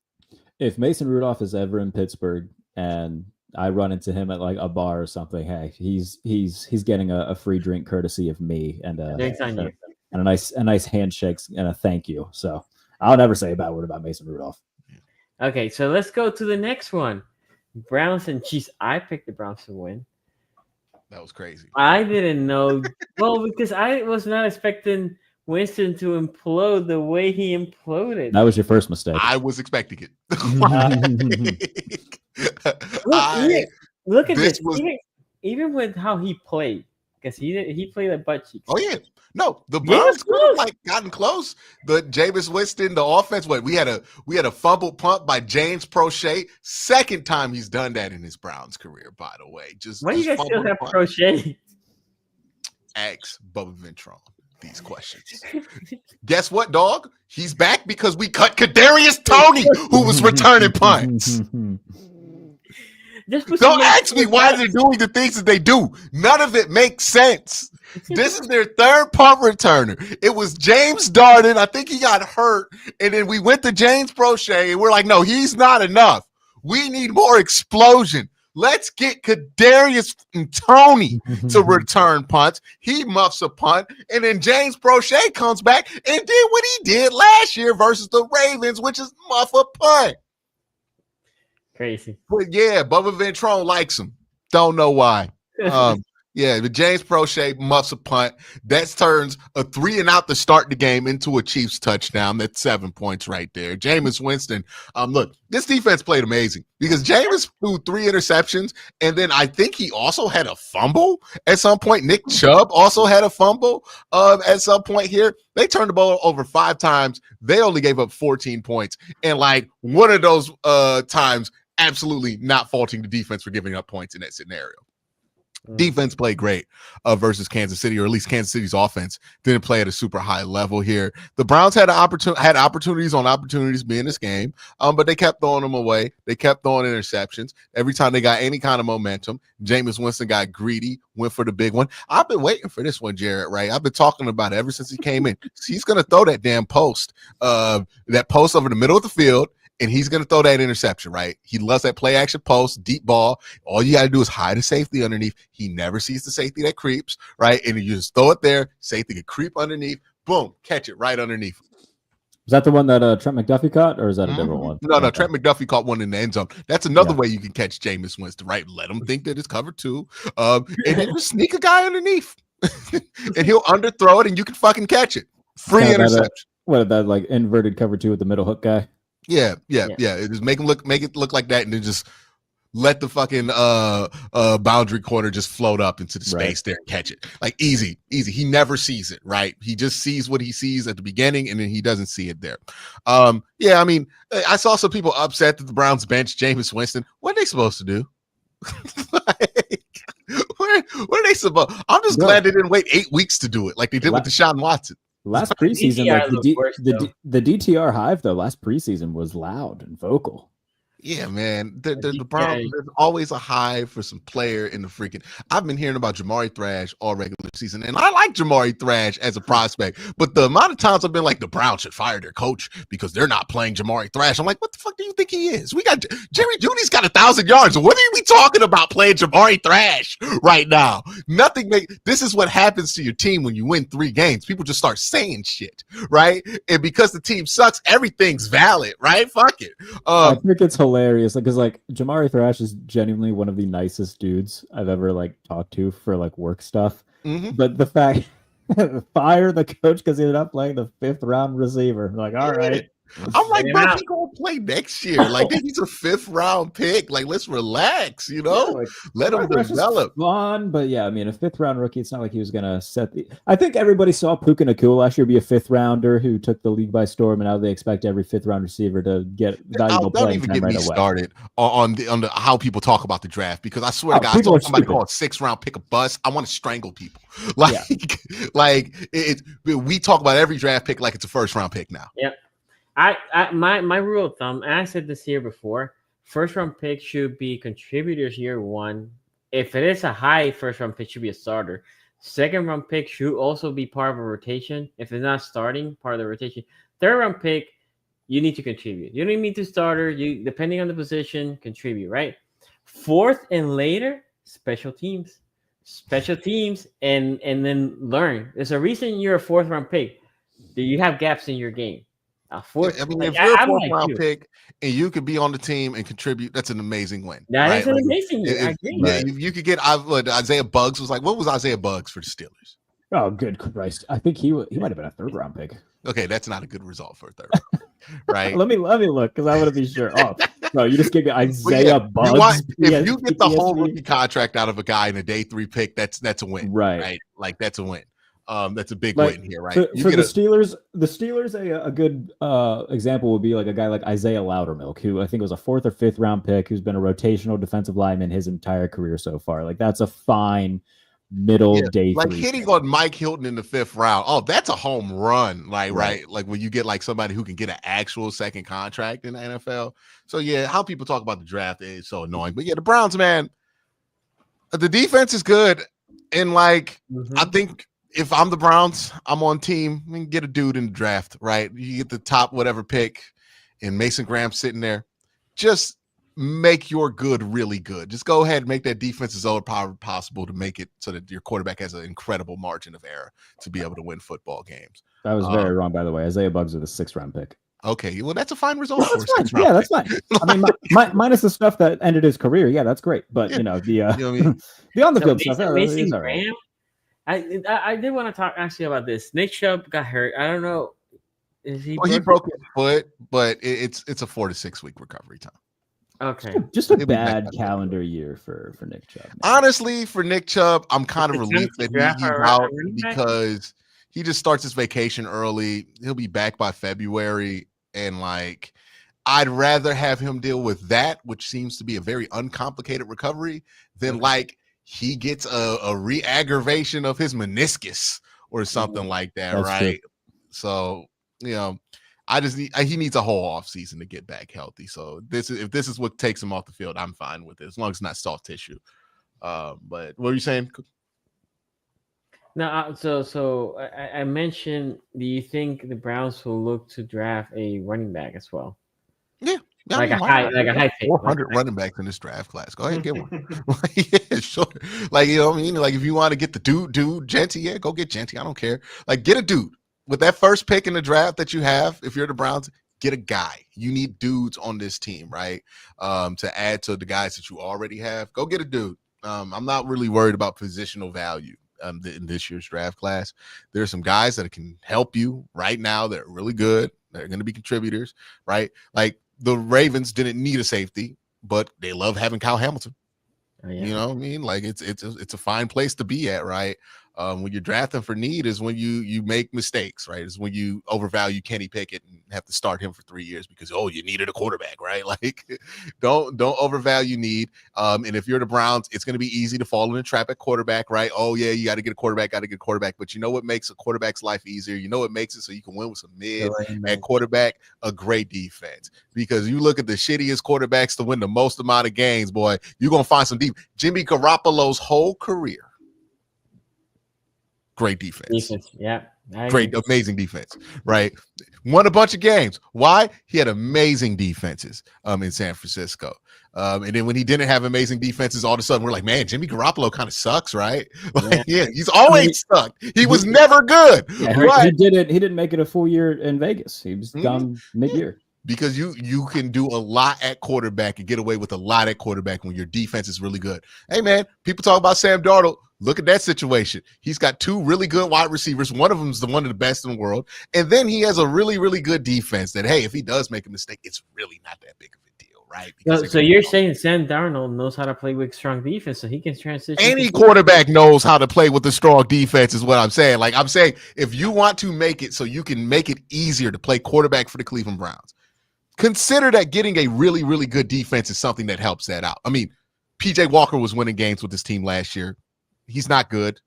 If Mason Rudolph is ever in Pittsburgh and I run into him at like a bar or something, hey, he's getting a free drink courtesy of me and a nice handshake and a thank you. So I'll never say a bad word about Mason Rudolph. Okay, so let's go to the next one. Browns and Chiefs. I picked the Browns to win. That was crazy. I didn't know. Well, because I was not expecting Winston to implode the way he imploded. That was your first mistake. I was expecting it. Look at this. Even with how he played, because he played a butt cheeks. Oh yeah. No, the Browns could have like gotten close. The Jameis Winston, the offense. We had a fumble punt by James Prochet. Second time he's done that in his Browns career, by the way. Why do you guys still have Prochet? Ask Bubba Ventrone these questions. Guess what, dog? He's back because we cut Kadarius Toney, who was returning punts. Don't ask me why they're doing the things that they do. None of it makes sense. This is their third punt returner. It was James Darden. I think he got hurt. And then we went to James Prochet, and we're like, no, he's not enough. We need more explosion. Let's get Kadarius Toney to return punts. He muffs a punt. And then James Prochet comes back and did what he did last year versus the Ravens, which is muff a punt. Crazy. But yeah, Bubba Ventrone likes him. Don't know why. Yeah, the James Prochet muffs a punt. That turns a 3-and-out to start the game into a Chiefs touchdown. That's 7 points right there. Jameis Winston. Look, this defense played amazing because Jameis threw 3 interceptions, and then I think he also had a fumble at some point. Nick Chubb also had a fumble at some point here. They turned the ball over 5 times. They only gave up 14 points. And like one of those times, absolutely not faulting the defense for giving up points in that scenario. Defense played great versus Kansas City, or at least Kansas City's offense didn't play at a super high level here. The Browns had opportunities on opportunities being this game, but they kept throwing them away. They kept throwing interceptions. Every time they got any kind of momentum, Jameis Winston got greedy, went for the big one. I've been waiting for this one, Jared, right? I've been talking about it ever since he came in. He's going to throw that damn post, that post over the middle of the field, and he's going to throw that interception, right? He loves that play action post, deep ball. All you got to do is hide a safety underneath. He never sees the safety that creeps, right? And you just throw it there. Safety can creep underneath. Boom, catch it right underneath. Is that the one that Trent McDuffie caught, or is that a different one? No, Trent McDuffie caught one in the end zone. That's another way you can catch Jameis Winston, right? Let him think that it's covered too. And then just sneak a guy underneath. And he'll underthrow it, and you can fucking catch it. Free interception. What, that like inverted cover two with the middle hook guy? Yeah. It just make it look like that, and then just let the fucking boundary corner just float up into the space there and catch it. Like easy. He never sees it, right? He just sees what he sees at the beginning, and then he doesn't see it there. Yeah, I mean, I saw some people upset that the Browns benched Jameis Winston. What are they supposed to do? What are they supposed? I'm just glad they didn't wait 8 weeks to do it like they did with Deshaun Watson. Last preseason, like the DTR Hive though, last preseason was loud and vocal. Yeah, man. The Browns, there's always a hive for some player in the freaking. I've been hearing about Jamari Thrash all regular season, and I like Jamari Thrash as a prospect. But the amount of times I've been like, the Browns should fire their coach because they're not playing Jamari Thrash. I'm like, what the fuck do you think he is? We got Jerry Jeudy's got 1,000 yards. What are we talking about playing Jamari Thrash right now? This is what happens to your team when you win 3 games. People just start saying shit, right? And because the team sucks, everything's valid, right? Fuck it. I think it's hilarious because like Jamari Thrash is genuinely one of the nicest dudes I've ever like talked to for like work stuff. But the fact fire the coach because he ended up playing the 5th round receiver. Like, all right. I'm like, bro, he's gonna play next year. Like, he's a 5th round pick. Like, let's relax, you know. Like, let him develop. Fun, but yeah, I mean, a 5th round rookie. It's not like he was gonna set the. I think everybody saw Puka Nacua last year be a 5th rounder who took the league by storm, and now they expect every 5th round receiver to get valuable playing time right away. Started on the how people talk about the draft, because I swear to God, I saw somebody call a 6th round pick a bust. I want to strangle people. Like, we talk about every draft pick like it's a 1st round pick now. Yep. My rule of thumb, and I said this here before, 1st round pick should be contributors year 1. If it is a high 1st round pick, should be a starter. 2nd round pick should also be part of a rotation. If it's not starting, part of the rotation. 3rd round pick, you need to contribute. You don't need to starter. You, depending on the position, contribute, right? 4th and later, special teams, and then learn. There's a reason you're a 4th round pick. Do you have gaps in your game? If you're a 4th round pick and you could be on the team and contribute, that's an amazing win. That is an amazing win. I agree. If you could get Isaiah Buggs was like, what was Isaiah Buggs for the Steelers? Oh, good Christ! I think he might have been a 3rd round pick. Okay, that's not a good result for a 3rd round, right? let me look because I want to be sure. Oh no, you just gave me Isaiah Buggs. If you get the whole rookie contract out of a guy in a day 3 pick, that's a win, right? Like that's a win. That's a big win here, right? For the Steelers, a good example would be like a guy like Isaiah Loudermilk, who I think was a 4th or 5th round pick, who's been a rotational defensive lineman his entire career so far. Like, that's a fine middle day. Like hitting on Mike Hilton in the 5th round. Oh, that's a home run. Like, right? Like when you get like somebody who can get an actual 2nd contract in the NFL. So yeah, how people talk about the draft is so annoying. But yeah, the Browns, man, the defense is good, and like I think. If I'm the Browns, I'm on team. I mean, get a dude in the draft, right? You get the top whatever pick, and Mason Graham sitting there. Just make your good really good. Just go ahead and make that defense as overpowered possible to make it so that your quarterback has an incredible margin of error to be able to win football games. That was very wrong, by the way. Isaiah Buggs with a 6th round pick. Okay, well, that's a fine result. That's fine. Yeah, that's fine. I mean, minus the stuff that ended his career. Yeah, that's great. But you know, the beyond the field stuff. Mason Graham. I did want to talk actually about this. Nick Chubb got hurt. I don't know. He broke his foot, but it's a 4 to 6 week recovery time. Okay. Just a bad calendar year for Nick Chubb. Man. Honestly, for Nick Chubb, I'm kind of relieved that he's out because he just starts his vacation early. He'll be back by February. And like, I'd rather have him deal with that, which seems to be a very uncomplicated recovery, than like he gets a re-aggravation of his meniscus or something like that, That's right? true. So, he needs a whole off season to get back healthy. So if this is what takes him off the field, I'm fine with it as long as it's not soft tissue. But what were you saying? No, so I mentioned. Do you think the Browns will look to draft a running back as well? Yeah. Like a high pick. 400 running backs in this draft class. Go ahead and get one. Yeah, sure. Like, you know what I mean? Like, if you want to get the dude, Genty, yeah, go get Genty. I don't care. Like, get a dude. With that first pick in the draft that you have, if you're the Browns, get a guy. You need dudes on this team, right? To add to the guys that you already have. Go get a dude. I'm not really worried about positional value in this year's draft class. There's some guys that can help you right now that are really good. They're going to be contributors, right? Like, the Ravens didn't need a safety, but they love having Kyle Hamilton. Oh, yeah. You know what I mean? Like, it's a fine place to be at, right? When you're drafting for need is when you make mistakes, right? Is when you overvalue Kenny Pickett and have to start him for 3 years because you needed a quarterback, right? Like, don't overvalue need. And if you're the Browns, it's going to be easy to fall in the trap at quarterback, right? Oh yeah, you got to get a quarterback, But you know what makes a quarterback's life easier? You know what makes it so you can win with some mid at quarterback? A great defense. Because you look at the shittiest quarterbacks to win the most amount of games, boy, you're gonna find some deep. Jimmy Garoppolo's whole career. Great defense. Yeah. Great, amazing defense, right? Won a bunch of games. Why? He had amazing defenses in San Francisco. And then when he didn't have amazing defenses, all of a sudden we're like, man, Jimmy Garoppolo kind of sucks, right? Like, yeah, he's always sucked. He was never good. Yeah, right? He didn't make it a full year in Vegas. He was gone mid-year. Because you can do a lot at quarterback and get away with a lot at quarterback when your defense is really good. Hey, man, people talk about Sam Darnold. Look at that situation. He's got 2 really good wide receivers. One of them is one of the best in the world. And then he has a really, really good defense that, hey, if he does make a mistake, it's really not that big of a deal, right? So you're saying Sam Darnold knows how to play with strong defense, so he can transition. Any quarterback knows how to play with a strong defense is what I'm saying. Like, I'm saying if you want to make it so you can make it easier to play quarterback for the Cleveland Browns, consider that getting a really, really good defense is something that helps that out. I mean, PJ Walker was winning games with this team last year. He's not good.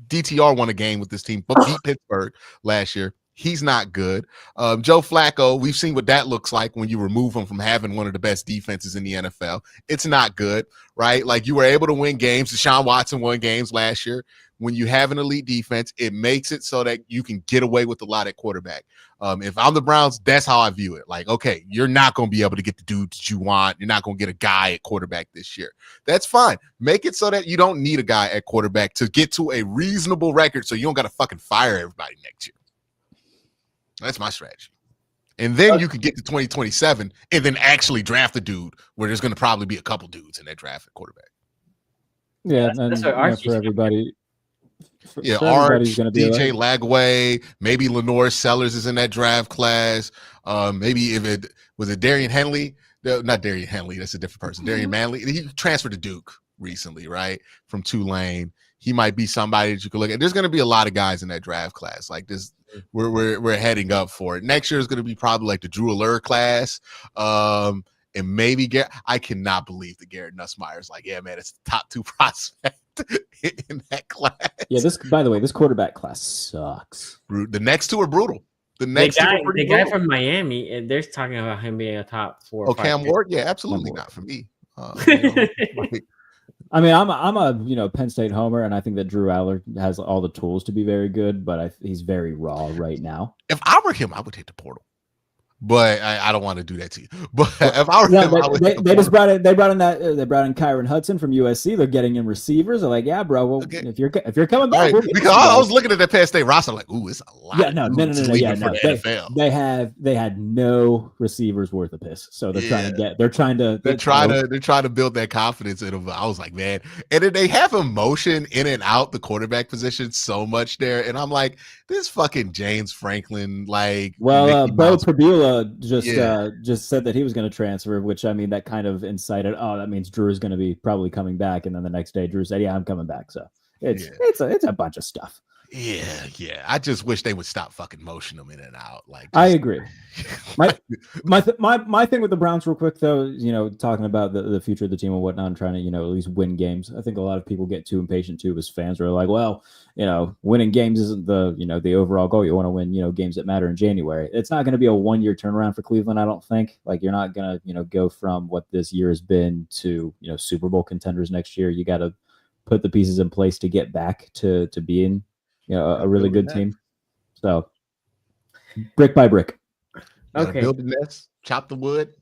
DTR won a game with this team, but beat Pittsburgh last year. He's not good. Joe Flacco, we've seen what that looks like when you remove him from having one of the best defenses in the NFL. It's not good, right? Like, you were able to win games. Deshaun Watson won games last year. When you have an elite defense, it makes it so that you can get away with a lot at quarterback. If I'm the Browns, that's how I view it. Like, okay, you're not going to be able to get the dude that you want. You're not going to get a guy at quarterback this year. That's fine. Make it so that you don't need a guy at quarterback to get to a reasonable record so you don't got to fucking fire everybody next year. That's my strategy. And then you could get to 2027 and then actually draft a dude where there's going to probably be a couple dudes in that draft at quarterback. Yeah, that's for everybody. Arch, DJ Lagway, maybe Lenore Sellers is in that draft class. Maybe if it was a Darian Henley, not Darian Henley, that's a different person. Darian Manley, he transferred to Duke recently, right? From Tulane. He might be somebody that you could look at. There's going to be a lot of guys in that draft class. Like this, we're heading up for it. Next year is going to be probably like the Drew Allure class. And maybe I cannot believe that Garrett Nussmeier's like, yeah, man, it's the top 2 prospect in that class. Yeah, by the way, this quarterback class sucks. The next 2 are brutal. The guy from Miami, they're talking about him being a top 4. Oh, Cam Ward? Yeah, absolutely not for me. I mean, I'm a Penn State homer, and I think that Drew Aller has all the tools to be very good, but he's very raw right now. If I were him, I would hit the portal. But I don't want to do that to you. But if I were him, they brought in Kyron Hudson from USC. They're getting in receivers. They're like, yeah, bro. Well, okay. if you're coming back, right. Because I was looking at that Penn State roster, like, ooh, it's a lot. Yeah, no. They had no receivers worth a piss. So they're trying to build that confidence in them. I was like, man, and then they have emotion in and out the quarterback position so much there, and I'm like, this fucking James Franklin, like, well, Bo Prabula just said that he was going to transfer, which, I mean, that kind of incited, that means Drew is going to be probably coming back, and then the next day Drew said, yeah, I'm coming back. So it's a bunch of stuff. Yeah. I just wish they would stop fucking motioning them in and out. Like, I agree. My thing with the Browns, real quick though, talking about the future of the team and whatnot, and trying to at least win games. I think a lot of people get too impatient too as fans. Are like, well, winning games isn't the overall goal. You want to win games that matter in January. It's not going to be a 1-year turnaround for Cleveland. I don't think. Like, you're not going to go from what this year has been to Super Bowl contenders next year. You got to put the pieces in place to get back to being a really good team. So brick by brick. Okay. Build the nest, chop the wood.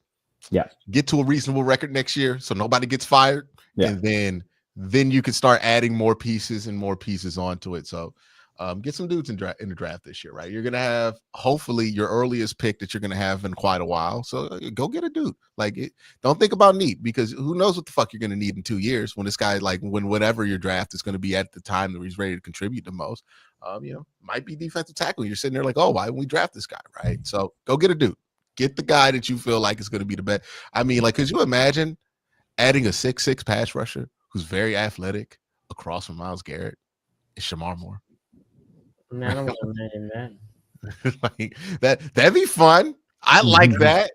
Yeah. Get to a reasonable record next year so nobody gets fired. Yeah. And then you can start adding more pieces onto it. So get some dudes in the draft this year, right? You're going to have hopefully your earliest pick that you're going to have in quite a while. So go get a dude. Don't think about need, because who knows what the fuck you're going to need in 2 years when this guy, when whatever your draft is going to be at the time that he's ready to contribute the most. Might be defensive tackle. You're sitting there like, oh, why didn't we draft this guy, right? So go get a dude. Get the guy that you feel like is going to be the best. I mean, could you imagine adding a 6'6" pass rusher who's very athletic across from Myles Garrett? Is Shamar Moore? No, I don't want to imagine that. That'd be fun. I like that.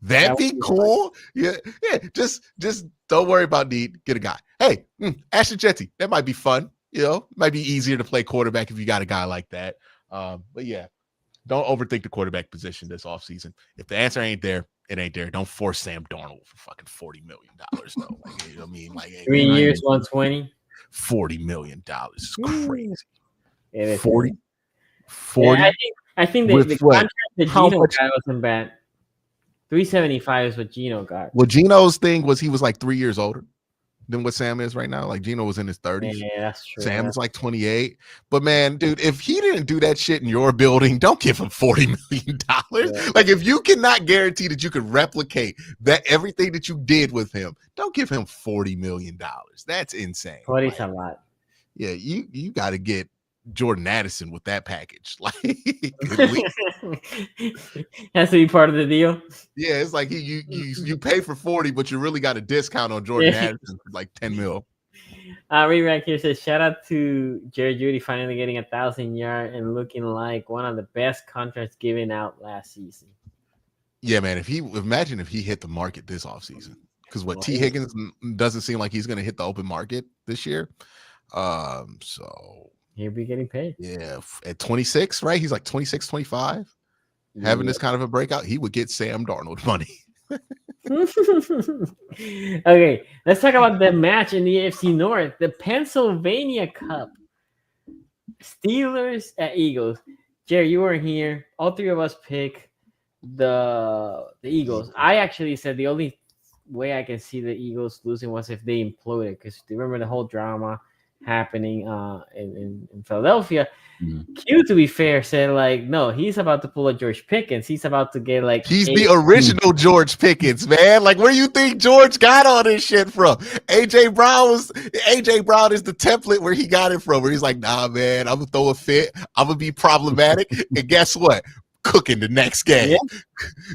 That'd be cool. Yeah. Just don't worry about need. Get a guy. Hey, Ashton Jetty. That might be fun. Might be easier to play quarterback if you got a guy like that. But yeah, don't overthink the quarterback position this offseason. If the answer ain't there, it ain't there. Don't force Sam Darnold for fucking $40 million. Though. 3 years, 120. $40 million is crazy. It is 40. Yeah, I think the contract that Gino got wasn't bad. 375 is what Gino got. Well, Gino's thing was he was 3 years older than what Sam is right now. Gino was in his 30s. Yeah, that's true. Sam is 28. But man, dude, if he didn't do that shit in your building, don't give him $40 million. Yeah. If you cannot guarantee that you could replicate that everything that you did with him, don't give him $40 million. That's insane. 40's a lot. Yeah, you got to get Jordan Addison with that package. Has to be part of the deal. Yeah, it's you pay for 40, but you really got a discount on Jordan Addison for $10 mil. Rerack here says, shout out to Jerry Jeudy finally getting 1,000 yards and looking like one of the best contracts given out last season. Yeah, man. Imagine if he hit the market this offseason. Because T. Higgins doesn't seem like he's going to hit the open market this year. So he'll be getting paid. Yeah, at 26, right? He's 26, 25. Yeah. Having this kind of a breakout, he would get Sam Darnold money. Okay, let's talk about the match in the AFC North, the Pennsylvania Cup. Steelers at Eagles. Jerry, you weren't here. All three of us pick the Eagles. I actually said the only way I can see the Eagles losing was if they imploded, because remember the whole drama happening in Philadelphia. Q, to be fair, said no, he's about to pull a George Pickens. He's about to get he's the original George Pickens, man. Where do you think George got all this shit from? AJ Brown is the template where he got it from, where he's nah, man, I'm gonna throw a fit, I'm gonna be problematic, and guess what? Cooking the next game,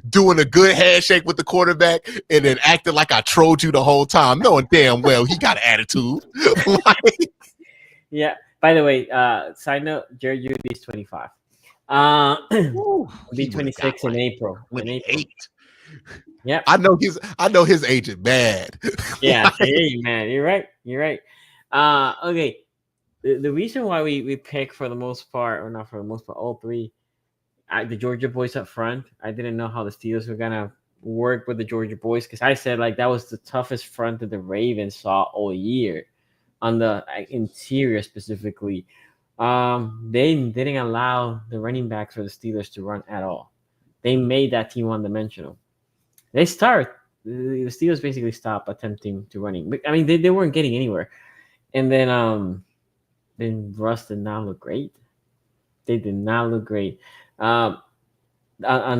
doing a good handshake with the quarterback, and then acting like I trolled you the whole time, knowing damn well he got an attitude. Yeah. By the way, side note, Jerry Jeudy is 25. He'll be 26 in April. 28. Yeah. I know his agent bad. Yeah, man. You're right. Okay. The reason why we pick for the most part, or not for the most part, all three, the Georgia boys up front. I didn't know how the Steelers were gonna work with the Georgia boys, because I said that was the toughest front that the Ravens saw all year on the interior specifically. They didn't allow the running backs for the Steelers to run at all. They made that team one-dimensional. The Steelers basically stopped attempting to running. I mean, they weren't getting anywhere. And then Russ did not look great. They did not look great. On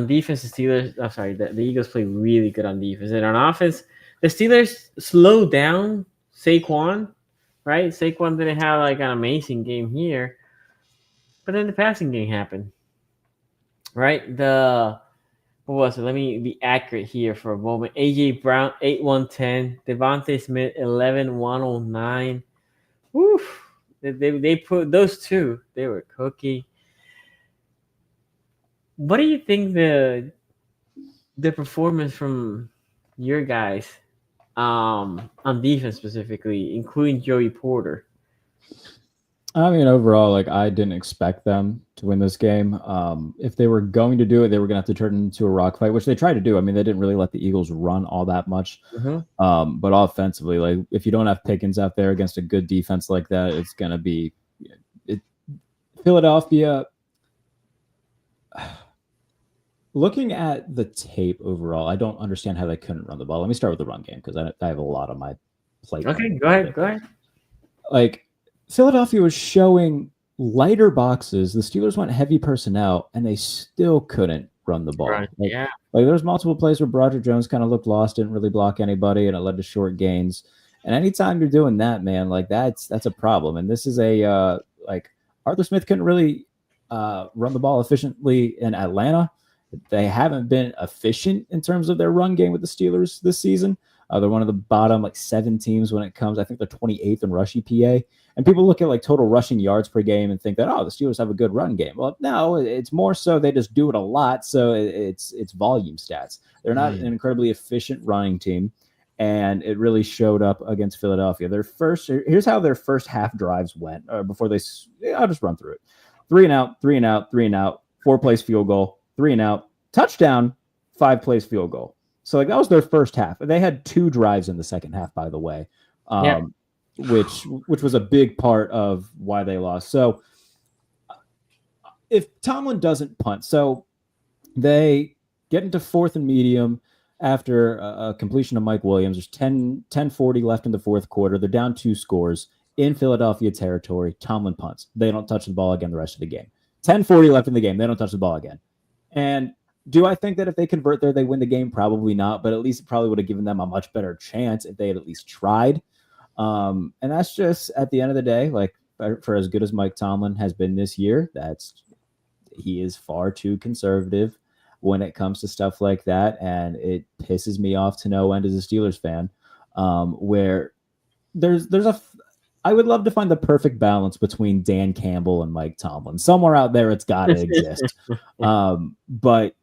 defense, the Eagles played really good on defense. And on offense, the Steelers slowed down Saquon, right? Saquon didn't have an amazing game here, but then the passing game happened, right? What was it? Let me be accurate here for a moment. AJ Brown, 8-110. Devontae Smith, 11-109. Woof. They put those two. They were cooking. What do you think the performance from your guys on defense specifically, including Joey Porter? I mean, overall, like I didn't expect them to win this game. If they were going to do it, they were going to have to turn it into a rock fight, which they tried to do. I mean, they didn't really let the Eagles run all that much. But offensively, like if you don't have Pickens out there against a good defense like that, it's going to be Philadelphia. Looking at the tape overall, I don't understand how they couldn't run the ball. Let me start with the run game because I have a lot on my plate. Okay, go ahead. Like Philadelphia was showing lighter boxes. The Steelers went heavy personnel, and they still couldn't run the ball. Right. Like there's multiple plays where Broderick Jones kind of looked lost, didn't really block anybody, and it led to short gains. And anytime you're doing that, man, like that's a problem. And this is a like Arthur Smith couldn't really run the ball efficiently in Atlanta. They haven't been efficient in terms of their run game with the Steelers this season. They're one of the bottom 7 teams when it comes. I think they're 28th in rush EPA. And people look at total rushing yards per game and think that, the Steelers have a good run game. Well, no, it's more so they just do it a lot. So it's volume stats. They're not an incredibly efficient running team. And it really showed up against Philadelphia. Here's how their first half drives went before I'll just run through it. 3 and out, 3 and out, 3 and out, 4 plays field goal, 3 and out, touchdown, 5 plays field goal. So that was their first half. They had 2 drives in the second half, by the way, which was a big part of why they lost. So if Tomlin doesn't punt, so they get into 4th and medium after a completion of Mike Williams. There's 10:40 left in the fourth quarter. They're down 2 scores in Philadelphia territory. Tomlin punts. They don't touch the ball again the rest of the game. 10:40 left in the game. They don't touch the ball again. And do I think that if they convert there, they win the game? Probably not, but at least it probably would have given them a much better chance if they had at least tried. And that's just at the end of the day, for as good as Mike Tomlin has been this year, he is far too conservative when it comes to stuff like that. And it pisses me off to no end as a Steelers fan, where I would love to find the perfect balance between Dan Campbell and Mike Tomlin. Somewhere out there, it's got to exist. But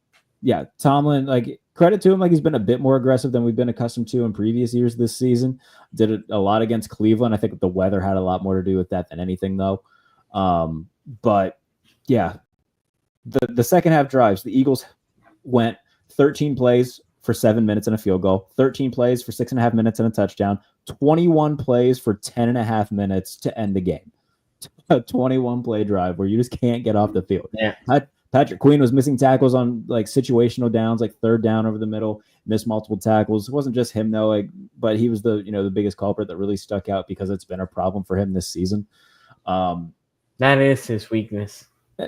yeah, Tomlin, credit to him, he's been a bit more aggressive than we've been accustomed to in previous years this season. Did it a lot against Cleveland. I think the weather had a lot more to do with that than anything, though. But yeah, the second half drives, the Eagles went 13 plays for 7 minutes and a field goal, 13 plays for 6.5 minutes and a touchdown, 21 plays for 10.5 minutes to end the game. A 21 play drive where you just can't get off the field. Yeah. Patrick Queen was missing tackles on situational downs, third down over the middle, missed multiple tackles. It wasn't just him though, but he was the biggest culprit that really stuck out because it's been a problem for him this season. That is his weakness.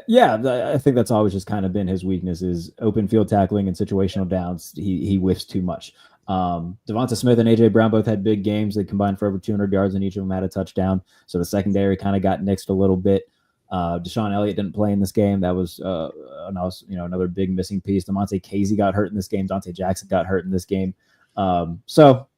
Yeah, I think that's always just kind of been his weakness is open field tackling and situational downs. He whiffs too much. Devonta Smith and A.J. Brown both had big games. They combined for over 200 yards, and each of them had a touchdown. So the secondary kind of got nixed a little bit. Deshaun Elliott didn't play in this game. That was another big missing piece. Damontae Casey got hurt in this game. Dante Jackson got hurt in this game. So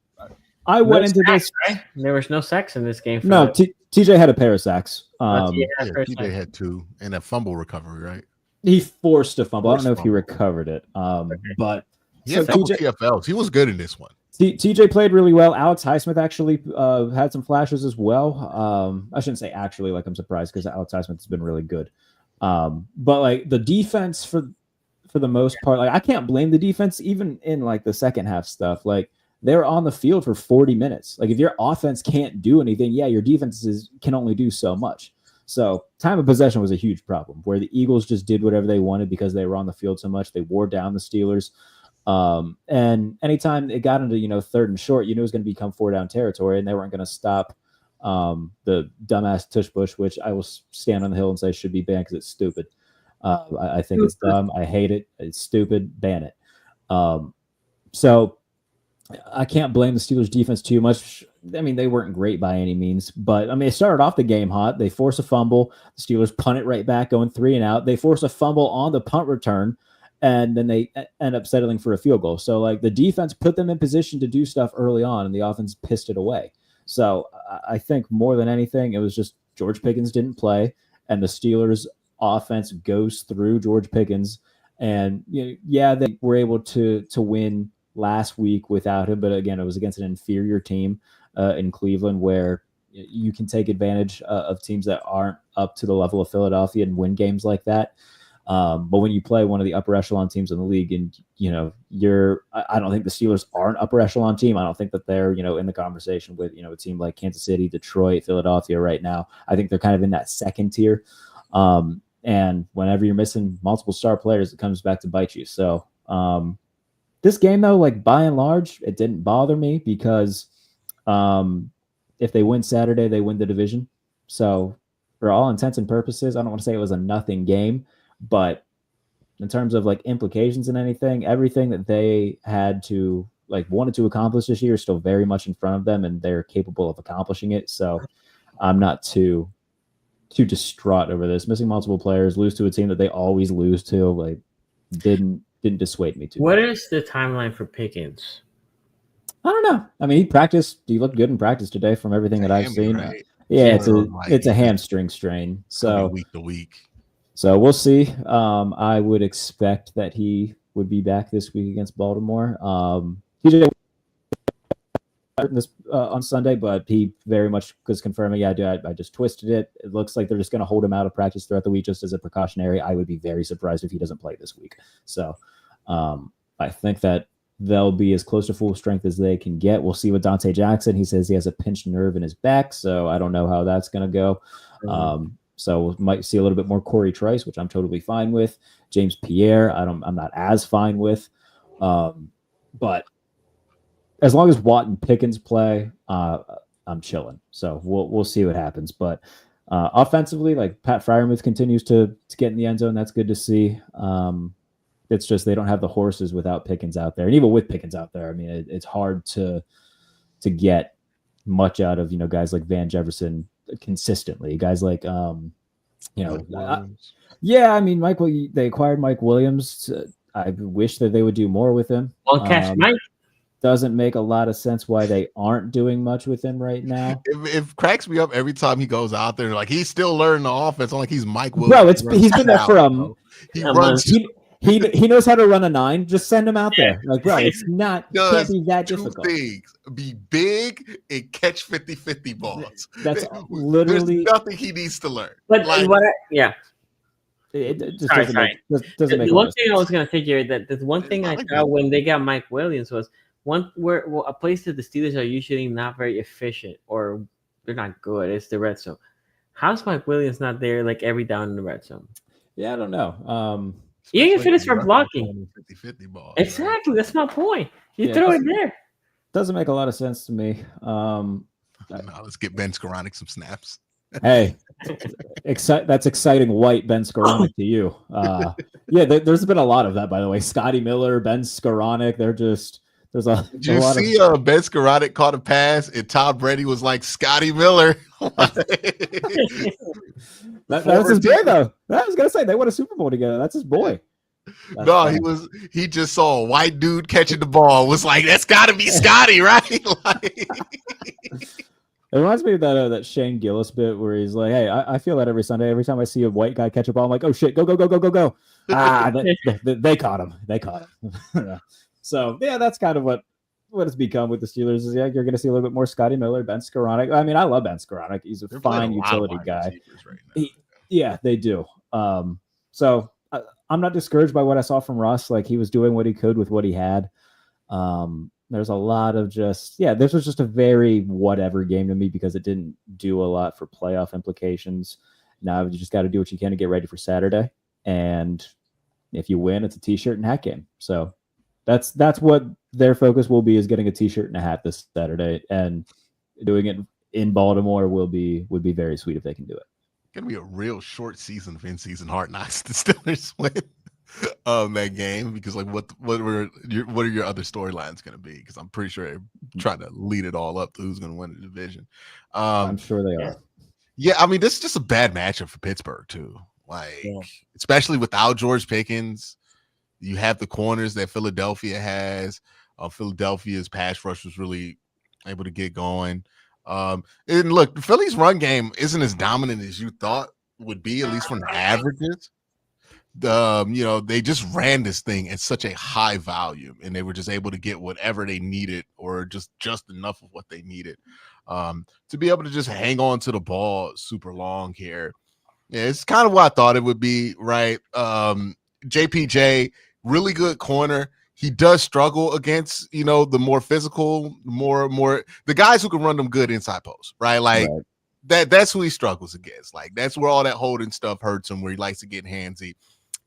I went into this. Right? There was no sacks in this game. No, TJ had a pair of sacks. TJ had 2 and a fumble recovery, right? He forced a fumble. I don't know if he recovered it. But he had double TFLs. He was good in this one. TJ played really well. Alex Highsmith actually had some flashes as well. I shouldn't say actually, I'm surprised because Alex Highsmith has been really good. But the defense for the most part, I can't blame the defense even in the second half stuff. They're on the field for 40 minutes. If your offense can't do anything, your defenses can only do so much. So time of possession was a huge problem where the Eagles just did whatever they wanted because they were on the field so much. They wore down the Steelers. And anytime it got into, third and short, it was going to become 4-down territory and they weren't going to stop the dumbass tush push, which I will stand on the hill and say should be banned because it's stupid. I think it's dumb. I hate it. It's stupid. Ban it. So I can't blame the Steelers defense too much. I mean, they weren't great by any means, but it started off the game hot. They force a fumble. The Steelers punt it right back, going 3 and out. They force a fumble on the punt return, and then they end up settling for a field goal. So the defense put them in position to do stuff early on, and the offense pissed it away. So I think more than anything, it was just George Pickens didn't play, and the Steelers' offense goes through George Pickens. And they were able to win last week without him, but again, it was against an inferior team in Cleveland, where you can take advantage of teams that aren't up to the level of Philadelphia and win games like that. But when you play one of the upper echelon teams in the league, and I don't think the Steelers are an upper echelon team. I don't think that they're in the conversation with a team like Kansas City, Detroit, Philadelphia right now. I think they're kind of in that second tier. And whenever you're missing multiple star players, it comes back to bite you. So this game, though, like by and large, it didn't bother me because if they win Saturday, they win the division. So for all intents and purposes, I don't want to say it was a nothing game, but in terms of like implications and everything that they had to wanted to accomplish this year is still very much in front of them, and they're capable of accomplishing it. So I'm not too distraught over this. Missing multiple players, lose to a team that they always lose to, didn't dissuade me too What much. is the timeline for Pickens? I don't know. I mean, he looked good in practice today from everything that I've seen. Right? Yeah, it's a hamstring strain. So week to week. So we'll see. I would expect that he would be back this week against Baltimore. He did this on Sunday, but he very much was confirming, I just twisted it. It looks like they're just going to hold him out of practice throughout the week just as a precautionary. I would be very surprised if he doesn't play this week. So I think that they'll be as close to full strength as they can get. We'll see with Dante Jackson. He says he has a pinched nerve in his back, so I don't know how that's going to go. So we might see a little bit more Corey Trice, which I'm totally fine with. James Pierre, I'm not as fine with. But as long as Watt and Pickens play, I'm chilling. So we'll see what happens. But offensively, Pat Freiermuth continues to get in the end zone. That's good to see. It's just they don't have the horses without Pickens out there. And even with Pickens out there, I mean, it's hard to get much out of, guys like Van Jefferson consistently. Guys like, Michael, they acquired Mike Williams. I wish that they would do more with him. Well, catch Mike. Doesn't make a lot of sense why they aren't doing much with him right now. It cracks me up every time he goes out there. He's still learning the offense. I'm like, he's Mike Williams. Bro, he's been there for he runs. He knows how to run a 9. Just send him out there. Bro, it's not can't be that difficult. Things. Be big and catch 50-50 balls. That's literally there's nothing he needs to learn. But it just doesn't make the one thing I was going to say here, that the one thing I thought when they got Mike Williams was a place that the Steelers are usually not very efficient, or they're not good. It's the red zone. How's Mike Williams not there every down in the red zone? Yeah, I don't know. You can finish for blocking. 50-50 balls. Exactly. Right? That's my point. You throw it there. Doesn't make a lot of sense to me. Let's get Ben Skoranek some snaps. Hey, that's exciting white Ben Skoranek to you. There's been a lot of that, by the way. Scotty Miller, Ben Skoranek, there's a Did you see Ben Skoranek caught a pass and Tom Brady was like, Scotty Miller? That's his boy, though. I was gonna say they won a Super Bowl together. That's his boy. He just saw a white dude catching the ball. Was like, that's got to be Scotty, right? It reminds me of that Shane Gillis bit where he's like, "Hey, I feel that every Sunday. Every time I see a white guy catch a ball, I'm like, oh shit, go. They caught him. They caught him." So yeah, that's kind of what it's become with the Steelers. Is you're going to see a little bit more Scotty Miller, Ben Skoranek. I mean, I love Ben Skoranek. He's a fine utility guy. Right, they do. So I'm not discouraged by what I saw from Russ. He was doing what he could with what he had. There's a lot of this was just a very whatever game to me because it didn't do a lot for playoff implications. Now you just got to do what you can to get ready for Saturday. And if you win, it's a t-shirt and hat game. So that's what their focus will be, is getting a t-shirt and a hat this Saturday, and doing it in Baltimore would be very sweet if they can do it. Gonna be a real short season of in-season Hard Knocks. The Steelers win that game, because what are your other storylines gonna be? Because I'm pretty sure they're trying to lead it all up to who's gonna win the division. I'm sure they are. Yeah, I mean, this is just a bad matchup for Pittsburgh too. Especially without George Pickens. You have the corners that Philadelphia has. Philadelphia's pass rush was really able to get going. And look, the Phillies' run game isn't as dominant as you thought would be, at least from the averages. They just ran this thing at such a high volume, and they were just able to get whatever they needed, or just enough of what they needed, to be able to just hang on to the ball super long here. Yeah, it's kind of what I thought it would be, right? JPJ, really good corner. He does struggle against, the more physical, more the guys who can run them good inside post, right? Like that's who he struggles against. Like that's where all that holding stuff hurts him, where he likes to get handsy.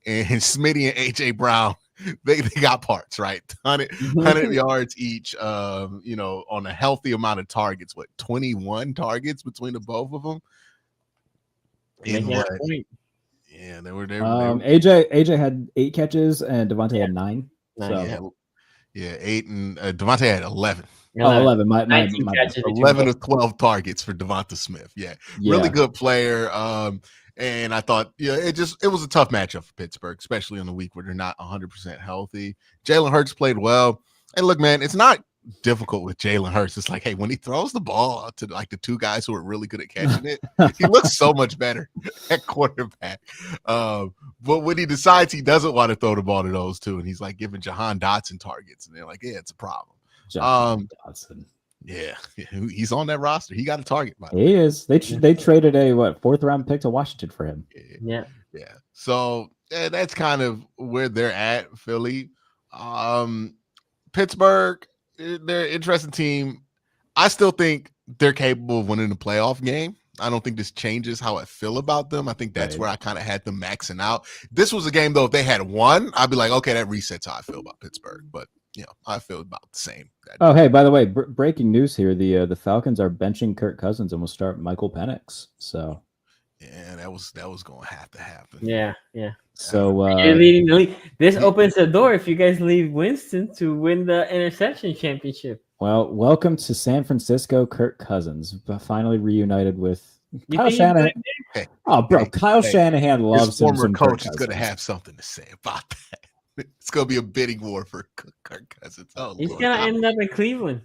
And Smitty and AJ Brown, they got parts, right? 100 yards each, on a healthy amount of targets. 21 targets between the both of them? Yeah, they were there. AJ had 8 catches and Devontae had 9. So. Yeah, 8, and Devontae had 11. 11. My 11 of 12 targets for Devonta Smith. Yeah, really good player. And I thought, it was a tough matchup for Pittsburgh, especially on the week where they're not 100% healthy. Jalen Hurts played well. And look, man, it's not difficult with Jalen Hurts. It's like, hey, when he throws the ball to like the two guys who are really good at catching it, he looks so much better at quarterback. But when he decides he doesn't want to throw the ball to those two, and he's like giving Jahan Dotson targets, and they're like, yeah, it's a problem. Jahan Dotson. Yeah, he's on that roster. He got a target. He is. They traded a 4th round pick to Washington for him. Yeah. So that's kind of where they're at. Philly, Pittsburgh, they're an interesting team. I still think they're capable of winning the playoff game. I don't think this changes how I feel about them. I think that's where I kind of had them maxing out. This was a game, though, if they had won, I'd be like, okay, that resets how I feel about Pittsburgh. But I feel about the same. Oh, hey, by the way, breaking news here: the Falcons are benching Kirk Cousins and will start Michael Penix. So, yeah, that was going to have to happen. Yeah. So you're leading the league. This opens the door if you guys leave Winston to win the interception championship. Well, welcome to San Francisco, Kirk Cousins, finally reunited with Kyle Shanahan. Kyle Shanahan loves his former him. Coach is going to have something to say about that. It's going to be a bidding war for Kirk Cousins. He's going to end up in Cleveland.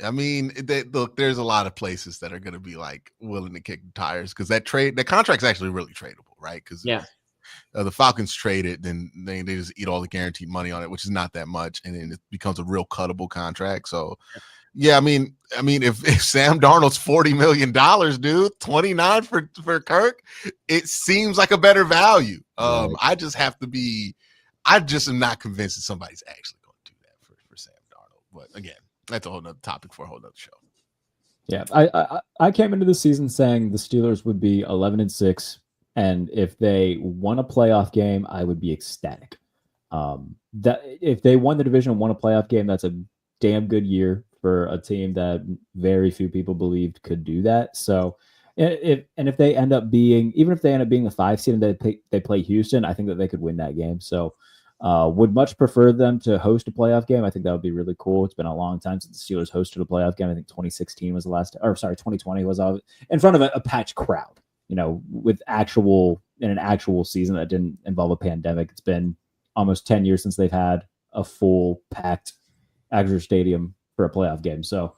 I mean, look, there's a lot of places that are going to be like willing to kick the tires because that contract's actually really tradable, right? Because the Falcons trade it, then they just eat all the guaranteed money on it, which is not that much, and then it becomes a real cuttable contract. So, I mean, if Sam Darnold's $40 million, dude, 29 for Kirk, it seems like a better value. I just am not convinced that somebody's actually going to do that for Sam Darnold. But again, that's a whole nother topic for a whole nother show. Yeah, I came into the season saying the Steelers would be 11-6, and if they won a playoff game, I would be ecstatic. That if they won the division and won a playoff game, that's a damn good year for a team that very few people believed could do that. So, if they end up being the 5 seed and they play Houston, I think that they could win that game. So. Would much prefer them to host a playoff game. I think that would be really cool. It's been a long time since the Steelers hosted a playoff game. I think 2016 was the last, 2020 was in front of a packed crowd, with an actual season that didn't involve a pandemic. It's been almost 10 years since they've had a full packed Acrisure Stadium for a playoff game. So,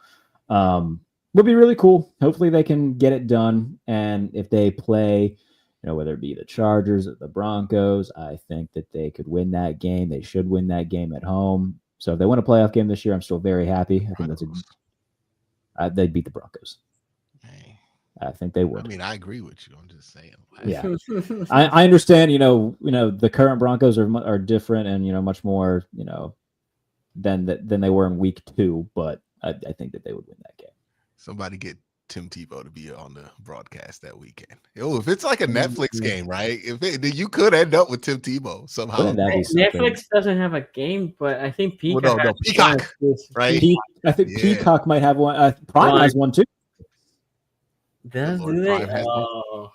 would be really cool. Hopefully they can get it done. And if they play, whether it be the Chargers or the Broncos, I think that they could win that game. They should win that game at home. So if they win a playoff game this year, I'm still very happy. I think they'd beat the Broncos. I think they would. I mean, I agree with you. I'm just saying. Yeah, I understand. The current Broncos are different and much more than they were in week 2. But I think that they would win that game. Somebody get Tim Tebow to be on the broadcast that weekend. If it's like a Netflix game, right? You could end up with Tim Tebow somehow. Netflix doesn't have a game, but I think Peacock. Peacock, right? I think Peacock might have one. Prime has one too. Does do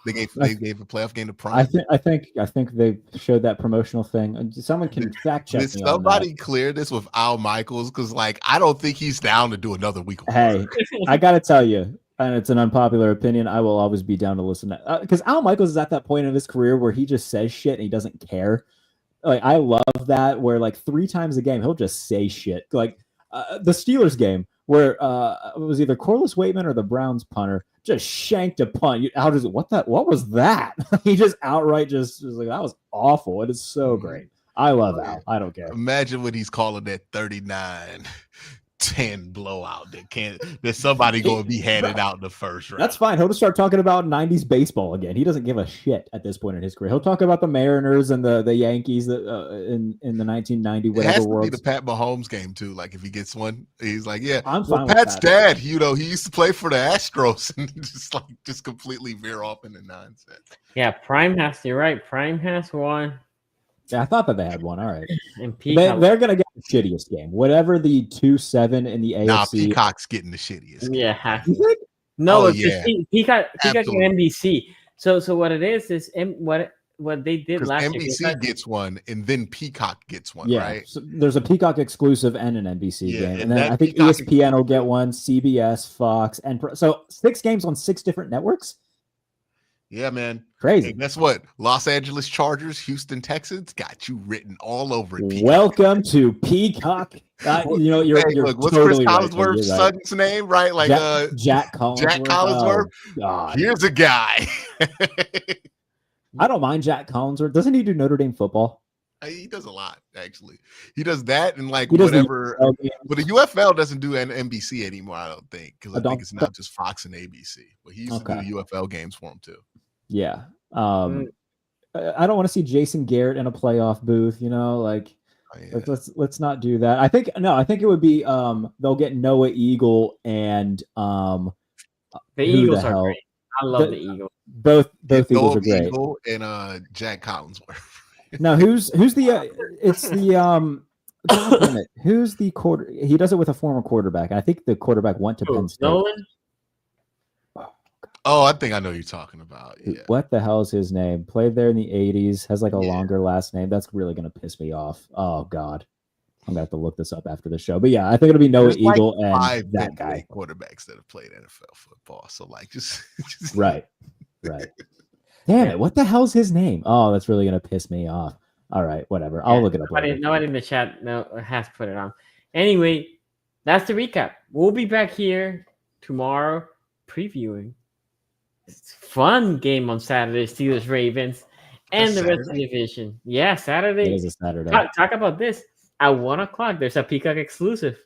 they gave a playoff game to Prime. I think they showed that promotional thing. Someone can fact check. Did somebody clear this with Al Michaels? Because I don't think he's down to do another week. Hey, I gotta tell you. And it's an unpopular opinion. I will always be down to listen to because Al Michaels is at that point in his career where he just says shit and he doesn't care. I love that where 3 times a game he'll just say shit. The Steelers game, where it was either Corliss Waitman or the Browns punter just shanked a punt. What was that? He just outright just was like, that was awful. It is so great. I love Al. I don't care. Imagine what he's calling that 39-10 blowout that somebody going to be handed out in the first round. That's fine. He'll just start talking about 90s baseball again. He doesn't give a shit at this point in his career. He'll talk about the Mariners and the Yankees that in the 1990 whatever it has to world. be the Pat Mahomes game too. Like if he gets one, he's like, yeah. I'm fine with Pat's that. dad, he used to play for the Astros and just completely veer off into nonsense. Yeah, you're right. Prime has one. Yeah, I thought that they had one. All right. And Peacock. They're going to get the shittiest game. Whatever the 2-7 in the AFC. Nah, Peacock's getting the shittiest game. Yeah. You think? No, Oh, it's yeah. just Peacock and Absolutely. NBC. So what it is what they did Because last year. NBC gets one and then Peacock gets one, Yeah. right? So there's a Peacock exclusive and an NBC Yeah, game. and And then that I think Peacock ESPN will get one, CBS, Fox, and so 6 games on 6 different networks. Yeah, man. Crazy. Hey, guess what? Los Angeles Chargers, Houston Texans got you written all over it. Peacock. Welcome to Peacock. You're Look, what's totally Chris right. Collinsworth's You're right. son's name, right? Like Jack Collinsworth. Jack Collinsworth. Oh, God. Here's a guy. I don't mind Jack Collinsworth. Doesn't he do Notre Dame football? He does a lot, actually. He does that and like He does the whatever. UFL games. But the UFL doesn't do an NBC anymore, I don't think, because I think it's not just Fox and ABC. But he used to do UFL games for him too. Yeah. I don't want to see Jason Garrett in a playoff booth. Like let's not do that. I think it would be they'll get Noah Eagle and the Eagles are great. I love the Eagles. Both Eagles are great. Eagle and Jack Collinsworth. Now who's the it's the God damn it. Who's the quarter? He does it with a former quarterback. I think the quarterback went to Penn State. Nolan? Oh, I think I know who you're talking about. Yeah. What the hell is his name? Played there in the 80s, has like a longer last name. That's really going to piss me off. Oh, God. I'm going to have to look this up after the show. But yeah, I think it'll be Noah Eagle and that guy. Quarterbacks that have played NFL football. So like just Right. Damn it. What the hell's his name? Oh, that's really going to piss me off. All right, whatever. I'll look it up later. Nobody in the chat has put it on. Anyway, that's the recap. We'll be back here tomorrow previewing. It's a fun game on Saturday, Steelers Ravens, and the rest of the division. Yeah, Saturday. It is a Saturday. Talk about this. At 1:00, there's a Peacock exclusive.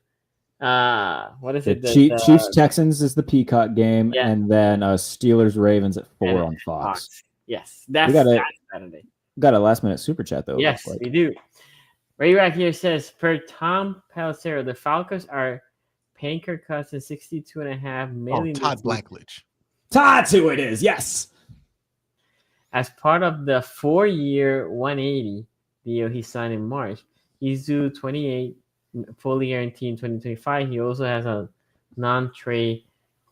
What is it? Chiefs Texans is the Peacock game, Yeah. and then Steelers Ravens at 4 on Fox. Yes, that's Saturday. Got a last minute super chat though. Yes, we do. Right back here says, per Tom Pelissero, the Falcons are paying Kirk Cousins $62.5 million. Todd Blackledge. That's who it is. Yes. As part of the 4-year $180 deal he signed in March, he's due $28 fully guaranteed in 2025. He also has a non-trade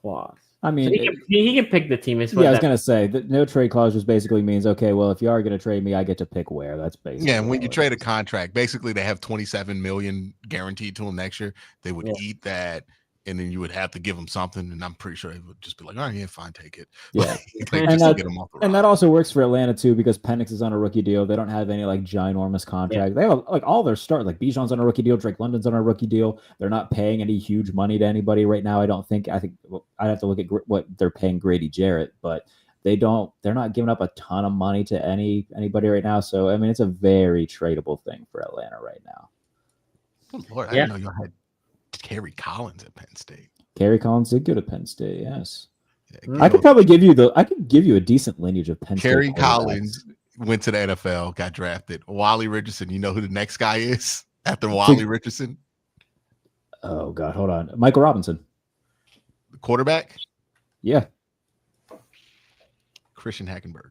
clause. I mean, so he can pick the team. I was going to say that no trade clause just basically means, okay, well, if you are going to trade me, I get to pick where. That's basically. Yeah, and when you trade a contract, basically they have $27 million guaranteed to him next year. They would eat that, and then you would have to give them something, and I'm pretty sure they would just be like, "Oh yeah, fine, take it." Yeah, and that also works for Atlanta too because Penix is on a rookie deal. They don't have any like ginormous contract. They have like all their stars. Like Bijan's on a rookie deal, Drake London's on a rookie deal. They're not paying any huge money to anybody right now. I think I'd have to look at what they're paying Grady Jarrett, but they're not giving up a ton of money to anybody right now. So I mean, it's a very tradable thing for Atlanta right now. Oh, Lord, I didn't know y'all had Kerry Collins at Penn State. Kerry Collins did good at Penn State, yes. Yeah, I could probably give you a decent lineage of Penn State. Kerry Collins went to the NFL, got drafted. Wally Richardson, you know who the next guy is after Wally Richardson? Oh God, hold on. Michael Robinson. The quarterback? Yeah. Christian Hackenberg.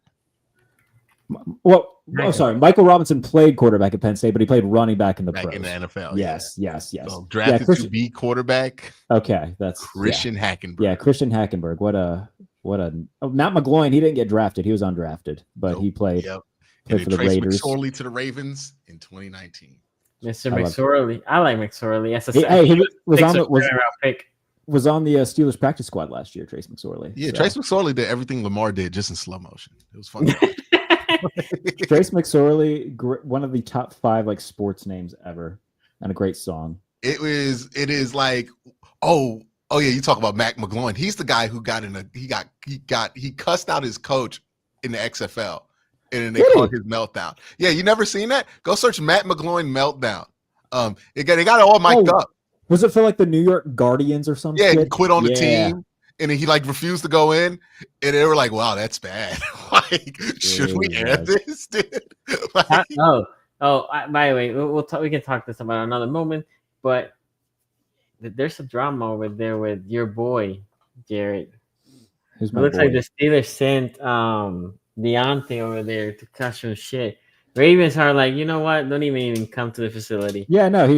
Well, sorry. Michael Robinson played quarterback at Penn State, but he played running back in the pros. In the NFL. Yes. So drafted to be quarterback. Okay, that's Christian Hackenberg. Yeah, Christian Hackenberg. What a Matt McGloin. He didn't get drafted. He was undrafted, but he played. Yep. Played for the Raiders. McSorley to the Ravens in 2019. Mr. McSorley. I like McSorley. He was on the Steelers practice squad last year. Trace McSorley. Yeah, so. Trace McSorley did everything Lamar did just in slow motion. It was fun. Trace McSorley, one of the top 5 like sports names ever, and a great song. It is like Oh, yeah, you talk about Mac McGloin. He's the guy who he cussed out his coach in the XFL, and then they called his meltdown. Yeah, you never seen that? Go search Matt McGloin meltdown. They got it all mic'd up. Was it for like the New York Guardians or something? Yeah, he quit on the team, and then he like refused to go in, and they were like, "Wow, that's bad. Like, should we air this, dude?" Like, by the way, we can talk this about another moment, but there's some drama over there with your boy, Jared. It looks like the Steelers sent Deontay over there to cut some shit. Ravens are like, you know what? Don't even come to the facility. Yeah, no,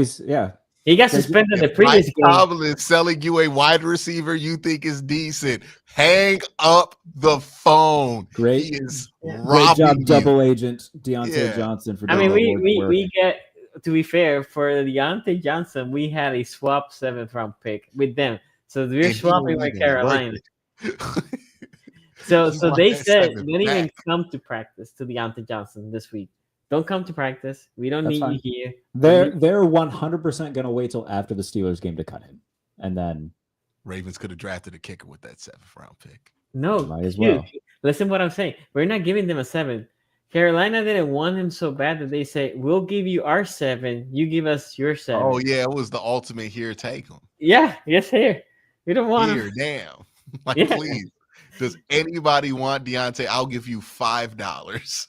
he got suspended the previous game. Tomlin selling you a wide receiver you think is decent. Hang up the phone. Great. He is great job, double agent Deontay Johnson. For we get, to be fair, for Deontay Johnson, we had a swap 7th round pick with them. So we're swapping with Carolina. So they said don't even come to practice to Deontay Johnson this week. Don't come to practice. We don't need you here. They're 100% going to wait till after the Steelers game to cut him, and then Ravens could have drafted a kicker with that 7th round pick. No, might as well. Listen, what I'm saying. We're not giving them a 7. Carolina didn't want him so bad that they say we'll give you our 7. You give us your 7. Oh yeah, it was the ultimate here. Take him. Yeah, yes, here. We don't want here. Him. Damn. Like, please. Does anybody want Deontay? I'll give you $5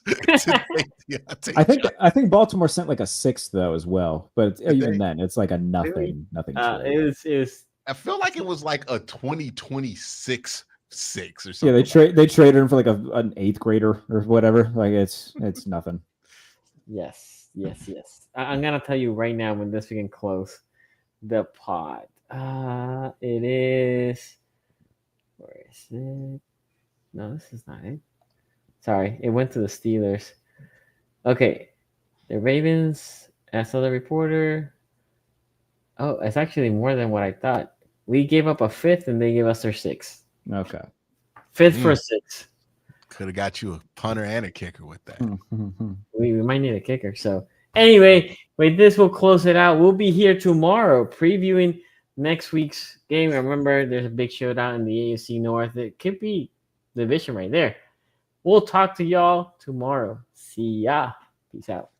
to take Deontay. I think Baltimore sent like a 6 though as well, but even then it's like a nothing. It was. I feel like it was like a 2026 6 or something. Yeah, they traded him for like an 8th grader or whatever. Like it's nothing. Yes. I'm gonna tell you right now when this we can close the pod. It is. Where is it? No, this is not it. Sorry, it went to the Steelers. Okay, the Ravens. I saw the reporter. Oh, it's actually more than what I thought. We gave up a 5th, and they gave us their 6th. Okay, 5th for 6. Could have got you a punter and a kicker with that. We might need a kicker. So anyway, with this, we'll close it out. We'll be here tomorrow previewing next week's game. Remember, there's a big showdown in the AFC North. It could be division right there. We'll talk to y'all tomorrow. See ya. Peace out.